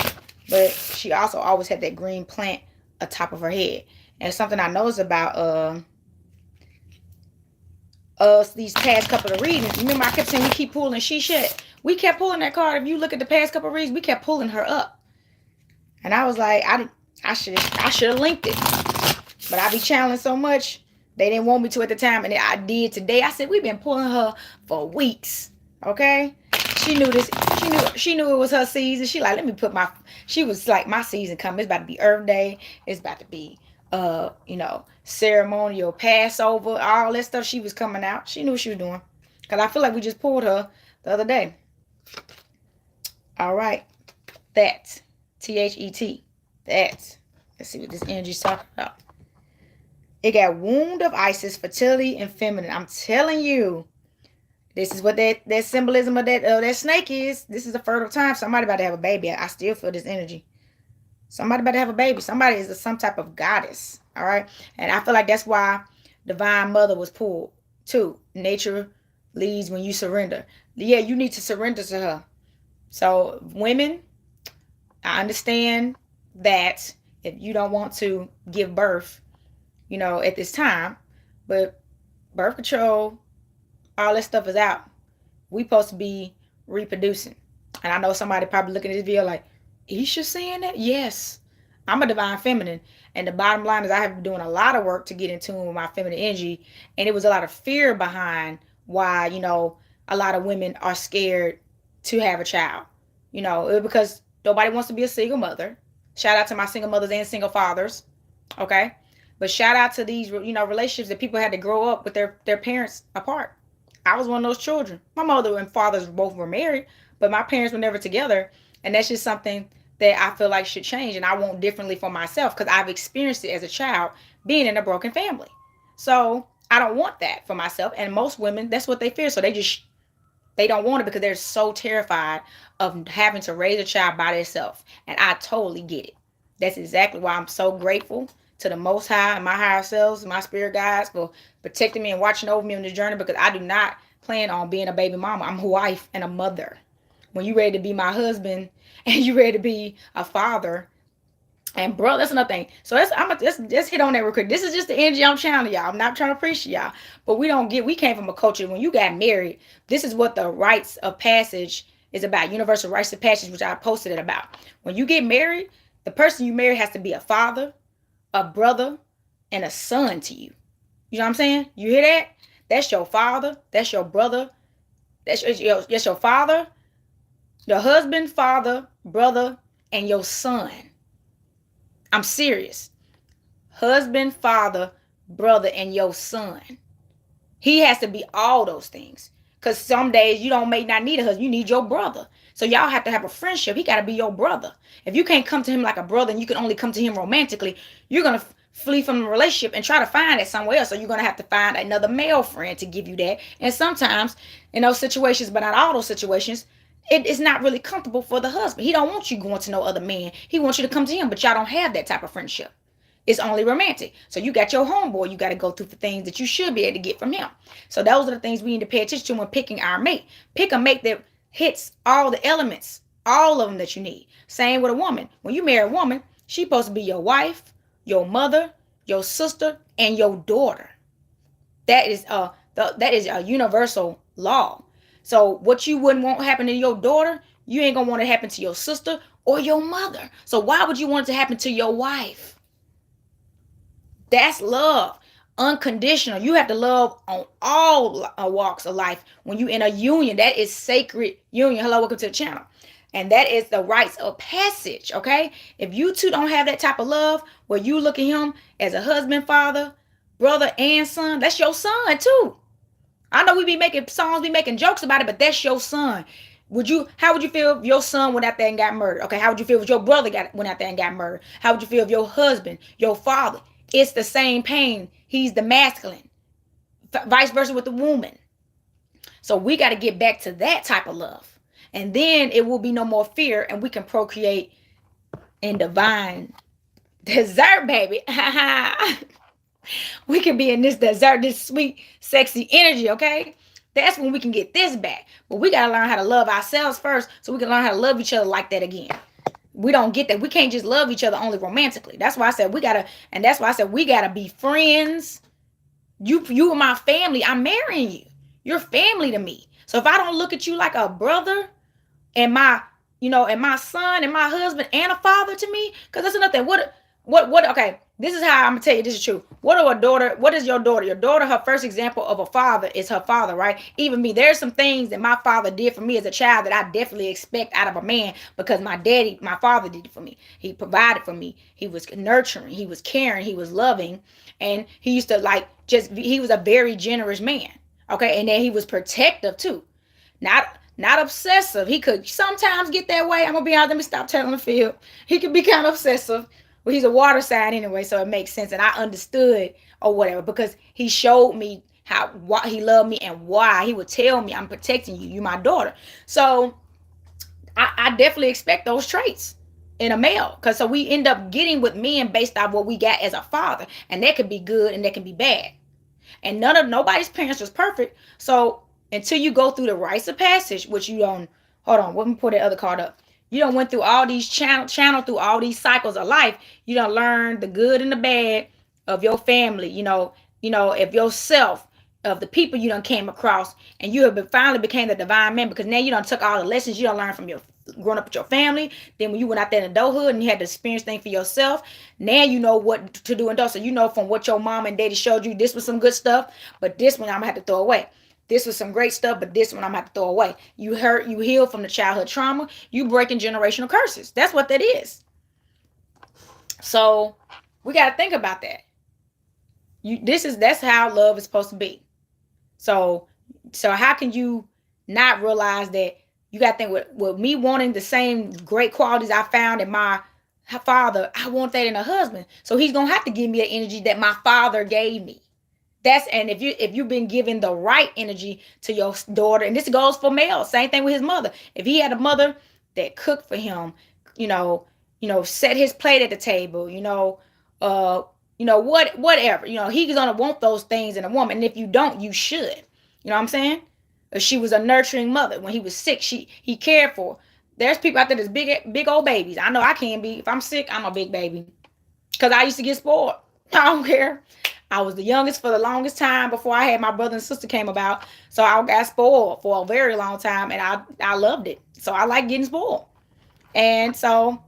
But she also always had that green plant atop of her head. And it's something I noticed about these past couple of readings. Remember I kept saying we keep pulling Shishet. We kept pulling that card. If you look at the past couple of readings, we kept pulling her up. And I was like, I should have linked it. But I be channeling so much, they didn't want me to at the time, and I did today. I said, we've been pulling her for weeks. Okay? She knew this. She knew it was her season. She was like, my season coming. It's about to be Earth Day. It's about to be ceremonial, Passover, all that stuff. She was coming out. She knew what she was doing. Because I feel like we just pulled her the other day. All right. That. T-H-E-T. That. Let's see what this energy's talking about. It got wound of Isis, fertility, and feminine. I'm telling you. This is what that symbolism of that snake is. This is a fertile time. Somebody about to have a baby. I still feel this energy. Somebody about to have a baby. Somebody is some type of goddess. All right. And I feel like that's why Divine Mother was pulled too. Nature leads when you surrender. Yeah, you need to surrender to her. So women, I understand that if you don't want to give birth, at this time, but birth control, all that stuff is out. We supposed to be reproducing. And I know somebody probably looking at this video like, Isha saying that? Yes. I'm a divine feminine. And the bottom line is I have been doing a lot of work to get in tune with my feminine energy. And it was a lot of fear behind why, a lot of women are scared to have a child. Because nobody wants to be a single mother. Shout out to my single mothers and single fathers. Okay? But shout out to these, relationships that people had to grow up with their parents apart. I was one of those children. My mother and fathers both were married, but my parents were never together. And that's just something that I feel like should change. And I want differently for myself because I've experienced it as a child being in a broken family. So I don't want that for myself. And most women, that's what they fear. So they don't want it because they're so terrified of having to raise a child by themselves. And I totally get it. That's exactly why I'm so grateful to the Most High and my higher selves, my spirit guides, for protecting me and watching over me on this journey, because I do not plan on being a baby mama. I'm a wife and a mother. When you ready to be my husband and you ready to be a father, and bro, that's another thing. So let's hit on that real quick. This is just the energy I'm channeling, y'all. I'm not trying to preach to y'all, but we came from a culture when you got married. This is what the rites of passage is about universal rites of passage, which I posted it about. When you get married, the person you marry has to be a father, a brother, and a son to you. You know what I'm saying? You hear that? That's your father. That's your brother. That's your father, your husband, father, brother, and your son. I'm serious. Husband, father, brother, and your son. He has to be all those things. Because some days you may not need a husband. You need your brother. So y'all have to have a friendship. He got to be your brother. If you can't come to him like a brother and you can only come to him romantically, you're going to flee from the relationship and try to find it somewhere else. So you're going to have to find another male friend to give you that. And sometimes in those situations, but not all those situations, it is not really comfortable for the husband. He don't want you going to no other man. He wants you to come to him, but y'all don't have that type of friendship. It's only romantic. So you got your homeboy you got to go through for things that you should be able to get from him. So those are the things we need to pay attention to when picking our mate. Pick a mate that hits all the elements, all of them that you need. Same with a woman. When you marry a woman, she's supposed to be your wife, your mother, your sister, and your daughter. That is a universal law. So what you wouldn't want happen to your daughter, you ain't gonna want to happen to your sister or your mother. So why would you want it to happen to your wife? That's love. Unconditional. You have to love on all walks of life. When you in a union, that is sacred union. Hello, welcome to the channel. And that is the rites of passage, okay? If you two don't have that type of love, where you look at him as a husband, father, brother, and son, that's your son too. I know we be making songs, be making jokes about it, but that's your son. How would you feel if your son went out there and got murdered? Okay, how would you feel if your brother went out there and got murdered? How would you feel if your husband, your father? It's the same pain. He's the masculine. Vice versa with the woman. So we got to get back to that type of love. And then it will be no more fear and we can procreate in divine desert, baby. We can be in this desert, this sweet, sexy energy, okay? That's when we can get this back. But we got to learn how to love ourselves first so we can learn how to love each other like that again. We don't get that. We can't just love each other only romantically. That's why I said we gotta be friends. You are my family. I'm marrying you. You're family to me. So if I don't look at you like a brother and my son and my husband and a father to me, because that's another thing. What okay, this is how I'm gonna tell you this is true. What is your daughter? Your daughter, her first example of a father is her father, right? Even me, there's some things that my father did for me as a child that I definitely expect out of a man because my father did it for me. He provided for me. He was nurturing, he was caring, he was loving, and he used to he was a very generous man. Okay, and then he was protective too. Not obsessive. He could sometimes get that way. I'm gonna be honest, let me stop telling the field. He could be kind of obsessive. Well, he's a water sign anyway, so it makes sense. And I understood or whatever because he showed me why he loved me and why. He would tell me, I'm protecting you. You're my daughter. So I definitely expect those traits in a male. So we end up getting with men based on what we got as a father. And that could be good and that can be bad. And nobody's parents was perfect. So until you go through the rites of passage, which you don't, hold on, let me put that other card up. You don't went through all these channel through all these cycles of life. You don't learn the good and the bad of your family, of yourself, of the people you done came across, and you have finally became the divine man because now you done took all the lessons you done learned from your growing up with your family. Then when you went out there in adulthood and you had to experience things for yourself, now you know what to do and don't. So you know from what your mom and daddy showed you, this was some good stuff, but this one I'm gonna have to throw away. This was some great stuff, but this one I'm going to have to throw away. You heal from the childhood trauma. You breaking generational curses. That's what that is. So we got to think about that. That's how love is supposed to be. So how can you not realize that you got to think with me wanting the same great qualities I found in my father, I want that in a husband. So he's going to have to give me the energy that my father gave me. And if you've been given the right energy to your daughter, and this goes for male, same thing with his mother. If he had a mother that cooked for him, set his plate at the table, whatever, he's gonna want those things in a woman. And if you don't, you should. You know what I'm saying? If she was a nurturing mother when he was sick, he cared for. There's people out there that's big old babies. I know I can be. If I'm sick, I'm a big baby, because I used to get spoiled. I don't care. I was the youngest for the longest time before I had my brother and sister came about. So I got spoiled for a very long time, and I loved it. So I like getting spoiled. And so,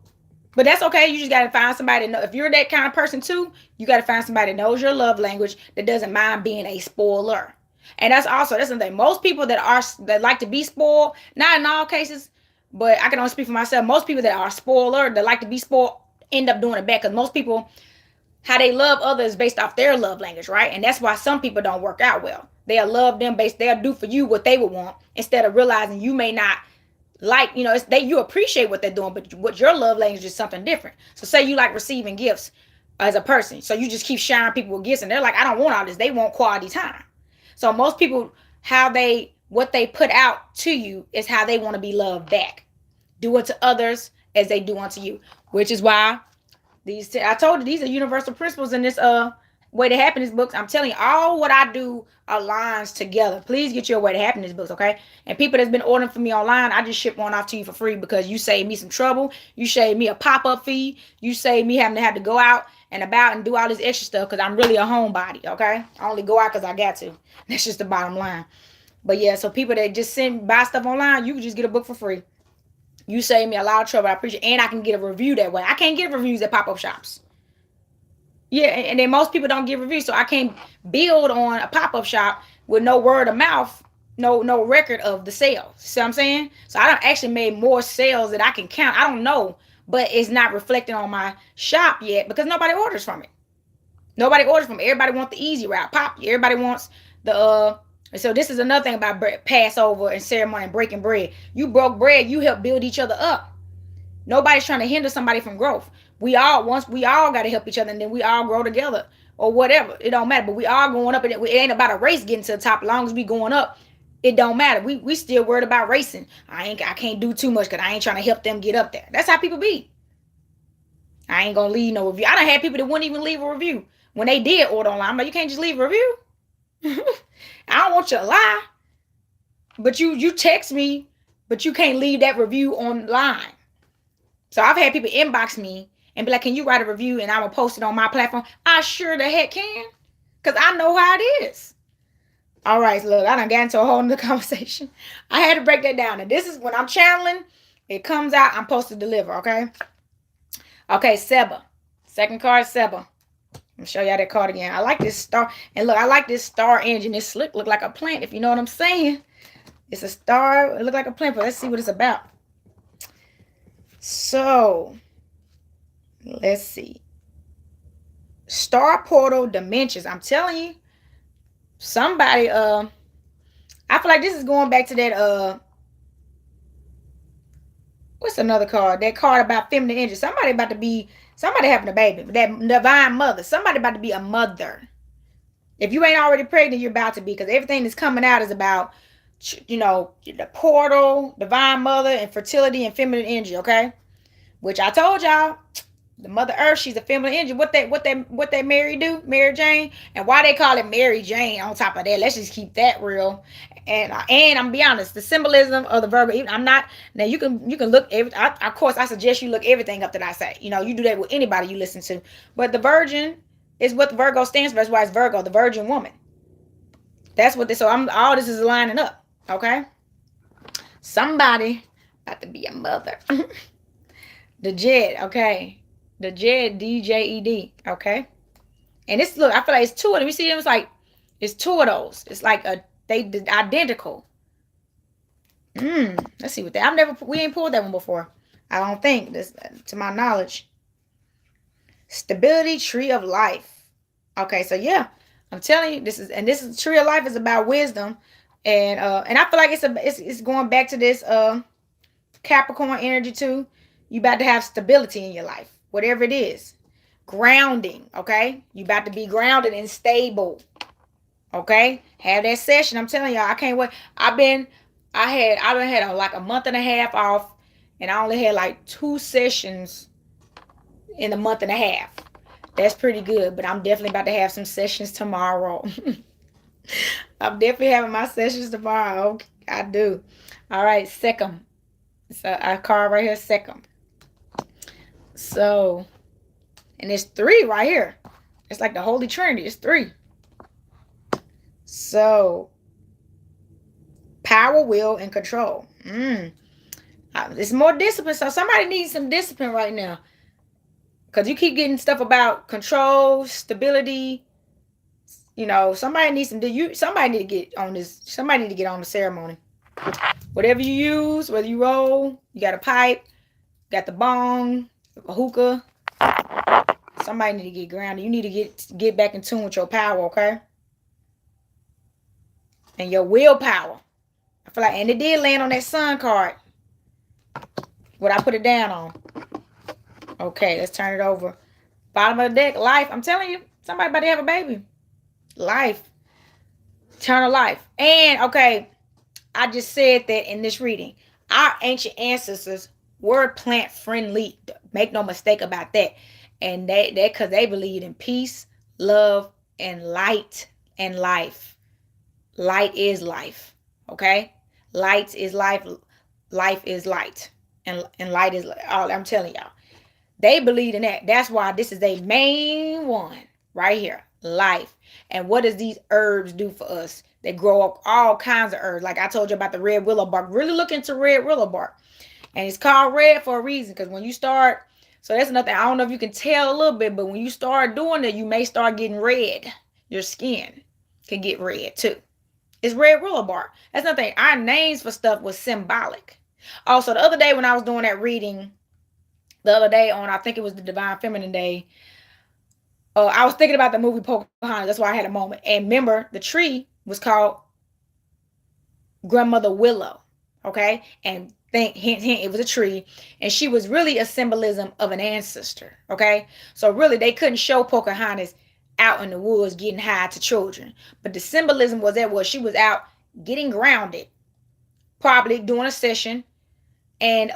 but that's okay. You just got to find somebody to know. If you're that kind of person too, you got to find somebody that knows your love language, that doesn't mind being a spoiler. And that's the thing. Most people that like to be spoiled, not in all cases, but I can only speak for myself. Most people that are spoiler, that like to be spoiled, end up doing it back. Because most people, how they love others based off their love language, right? And that's why some people don't work out well. They'll love them based, they'll do for you what they would want, instead of realizing you may not like, you appreciate what they're doing, but what your love language is something different. So say you like receiving gifts as a person, so you just keep showering people with gifts, and they're like, I don't want all this. They want quality time. So most people, what they put out to you is how they want to be loved back. Do unto others as they do unto you, which is why I told you, these are universal principles in this Way to Happiness books. I'm telling you, all what I do aligns together. Please get your Way to Happiness books, okay? And people that's been ordering for me online, I just ship one off to you for free, because you save me some trouble. You save me a pop-up fee. You save me having to have to go out and about and do all this extra stuff, because I'm really a homebody, okay? I only go out because I got to. That's just the bottom line. But yeah, so people that just buy stuff online, you can just get a book for free. You save me a lot of trouble. I appreciate it. And I can get a review that way. I can't get reviews at pop-up shops. Yeah, and then most people don't give reviews, so I can't build on a pop-up shop with no word of mouth, no record of the sales. See what I'm saying? So I don't actually made more sales that I can count. I don't know, but it's not reflecting on my shop yet, because nobody orders from it. Nobody orders from it. Everybody wants the easy route. Everybody wants the so this is another thing about Passover and ceremony and breaking bread. You broke bread, you help build each other up. Nobody's trying to hinder somebody from growth. We all got to help each other, and then we all grow together, or whatever. It don't matter. But we all going up, and it ain't about a race getting to the top. As long as we going up, it don't matter. We still worried about racing. I can't do too much because I ain't trying to help them get up there. That's how people be. I ain't gonna leave no review. I done had people that wouldn't even leave a review when they did order online. I'm like, you can't just leave a review. I don't want you to lie, but you text me, but you can't leave that review online. So I've had people inbox me and be like, can you write a review and I will post it on my platform? I sure the heck can, because I know how it is. All right, so look, I done got into a whole nother conversation. I had to break that down. And this is when I'm channeling, it comes out, I'm supposed to deliver, okay? Okay, Seba. Second card, Seba. Let me show y'all that card again. I like this star. And look, I like this star engine. This slick look like a plant, if you know what I'm saying. It's a star. It look like a plant, but let's see what it's about. So, let's see. Star portal dimensions. I'm telling you, somebody, I feel like this is going back to that, what's another card? That card about feminine energy. Somebody having a baby. That divine mother. Somebody about to be a mother. If you ain't already pregnant, you're about to be, because everything that's coming out is about, the portal, divine mother, and fertility and feminine energy, okay? Which I told y'all, the Mother Earth, she's a feminine energy. What that Mary do? Mary Jane. And why they call it Mary Jane on top of that? Let's just keep that real. And I'm be honest, the symbolism of the Virgo, I'm not, now you can look, of course, I suggest you look everything up that I say. You do that with anybody you listen to. But the Virgin is what the Virgo stands for. That's why it's Virgo, the Virgin woman. That's what this, so all this is lining up. Okay? Somebody about to be a mother. The Jed, okay? The Jed, D-J-E-D, okay? And this, look, I feel like it's two of them. You see them? It's two of those. It's like they identical. Let's see what that. We ain't pulled that one before. I don't think, this, to my knowledge. Stability, Tree of Life. Okay, so yeah, I'm telling you, this is Tree of Life is about wisdom, and I feel like it's going back to this Capricorn energy too. You about to have stability in your life, whatever it is. Grounding, okay? You about to be grounded and stable. Okay? Have that session. I'm telling y'all, I can't wait. I done had like a month and a half off, and I only had like 2 sessions in a month and a half. That's pretty good, but I'm definitely about to have some sessions tomorrow. I'm definitely having my sessions tomorrow. I do. All right, Second. So I card right here, Second. So, and there's 3 right here. It's like the Holy Trinity. It's 3. So, power, will, and control. It's more discipline. So somebody needs some discipline right now. Because you keep getting stuff about control, stability. You know, somebody needs somebody need to get on this. Somebody need to get on the ceremony. Whatever you use, whether you roll, you got a pipe, got the bong, a hookah. Somebody need to get grounded. You need to get back in tune with your power, okay? And your willpower. I feel like, and it did land on that sun card. What I put it down on. Okay, let's turn it over. Bottom of the deck, life. I'm telling you, somebody about to have a baby. Life. Eternal life. And, okay, I just said that in this reading. Our ancient ancestors were plant friendly. Make no mistake about that. And that because they believed in peace, love, and light and life. Light is life. Okay? Light is life. Life is light. And light is all I'm telling y'all. They believe in that. That's why this is a main one right here. Life. And what does these herbs do for us? They grow up all kinds of herbs. Like I told you about the red willow bark. Really look into red willow bark. And it's called red for a reason. Because when you start, so that's nothing. I don't know if you can tell a little bit, but when you start doing it, you may start getting red. Your skin can get red too. It's red willow bark. That's nothing. Our names for stuff was symbolic. Also, the other day when I was doing that reading, the other day on, I think it was the Divine Feminine Day, I was thinking about the movie Pocahontas. That's why I had a moment. And remember, the tree was called Grandmother Willow. Okay? And hint, hint, it was a tree. And she was really a symbolism of an ancestor. Okay? So really, they couldn't show Pocahontas out in the woods getting high to children. But the symbolism was that she was out getting grounded, probably doing a session, and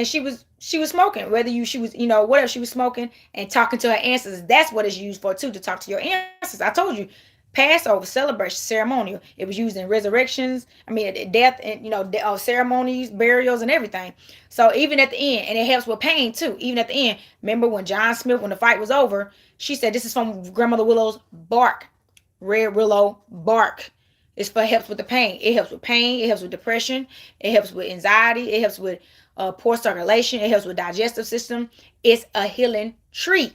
she was smoking, she was whatever she was smoking, and talking to her ancestors. That's what it's used for too, to talk to your ancestors. I told you, Passover celebration, ceremonial. It was used in resurrections. I mean, death and ceremonies, burials, and everything. So even at the end, and it helps with pain too. Even at the end, remember when John Smith, when the fight was over, she said, "This is from Grandmother Willow's bark, red willow bark." It's for helps with the pain. It helps with pain. It helps with depression. It helps with anxiety. It helps with poor circulation. It helps with digestive system. It's a healing tree.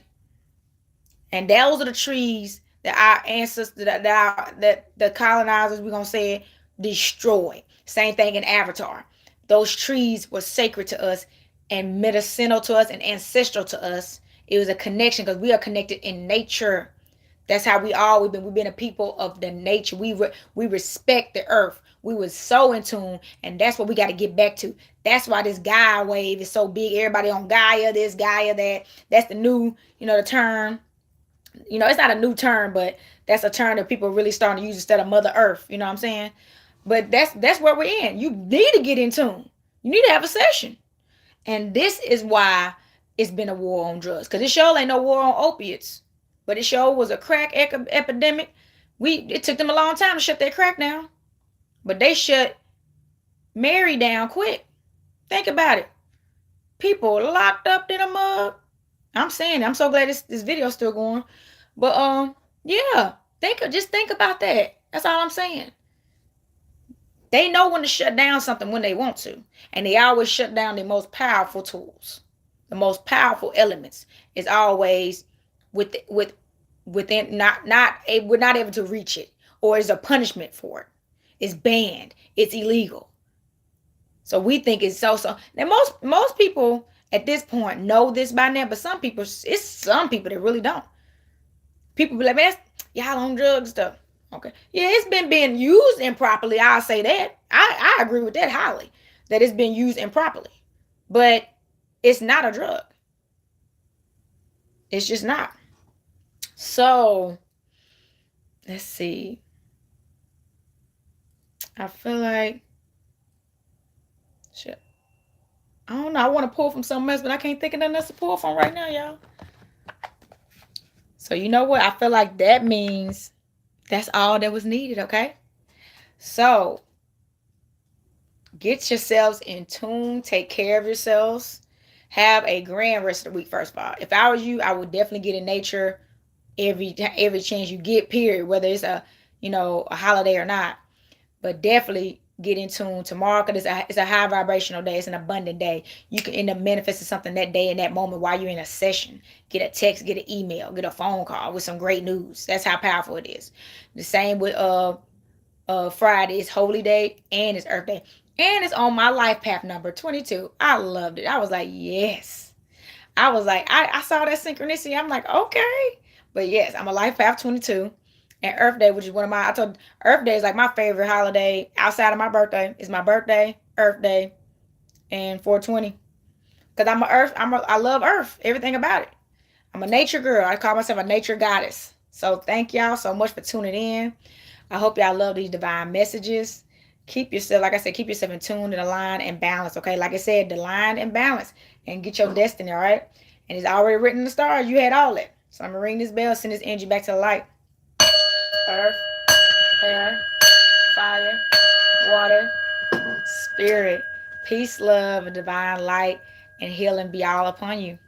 And those are the trees that our ancestors, that the colonizers, we're going to say, destroyed. Same thing in Avatar. Those trees were sacred to us and medicinal to us and ancestral to us. It was a connection because we are connected in nature. That's how we've been a people of the nature. We respect the earth. We were so in tune, and that's what we got to get back to. That's why this Gaia wave is so big. Everybody on Gaia, this Gaia, that. That's the new, the term. It's not a new term, but that's a term that people are really starting to use instead of Mother Earth. You know what I'm saying? But that's where we're in. You need to get in tune. You need to have a session. And this is why it's been a war on drugs. Because it sure ain't no war on opiates. But it sure was a crack epidemic. It took them a long time to shut that crack down. But they shut Mary down quick. Think about it. People locked up in a mug. I'm saying, I'm so glad this video is still going. But yeah, just think about that. That's all I'm saying. They know when to shut down something when they want to. And they always shut down the most powerful tools. The most powerful elements is always within, we're not able to reach it, or is a punishment for it. It's banned. It's illegal. So we think it's so. Now most people at this point know this by now, but some people that really don't. People be like, "Man, y'all on drugs stuff." Okay, yeah, it's been being used improperly. I'll say that. I agree with that highly. That it's been used improperly, but it's not a drug. It's just not. So, let's see. I feel like, shit. I don't know. I want to pull from something else, but I can't think of nothing else to pull from right now, y'all. So, you know what? I feel like that means that's all that was needed, okay? So, get yourselves in tune. Take care of yourselves. Have a grand rest of the week, first of all. If I was you, I would definitely get in nature every chance you get, period, whether it's a a holiday or not. But definitely get in tune tomorrow, because it's a high vibrational day. It's an abundant day. You can end up manifesting something that day, in that moment, while you're in a session. Get a text, get an email, get a phone call with some great news. That's how powerful it is. The same with Friday. It's holy day and it's earth day, and it's on my life path number 22. I loved it. I was like, yes. I was like, I saw that synchronicity. I'm like, okay. But yes, I'm a life path 22. And Earth Day, which is one of my, I told Earth Day is like my favorite holiday outside of my birthday. It's my birthday, Earth Day, and 420. Because I love Earth, everything about it. I'm a nature girl. I call myself a nature goddess. So thank y'all so much for tuning in. I hope y'all love these divine messages. Keep yourself, like I said, keep yourself in tune and aligned and balance. Okay, like I said, the line and balance, and get your destiny. All right, and it's already written in the stars. You had all that. So I'm gonna ring this bell, send this energy back to the light. Earth, air, fire, water, spirit, peace, love, and divine light and healing be all upon you.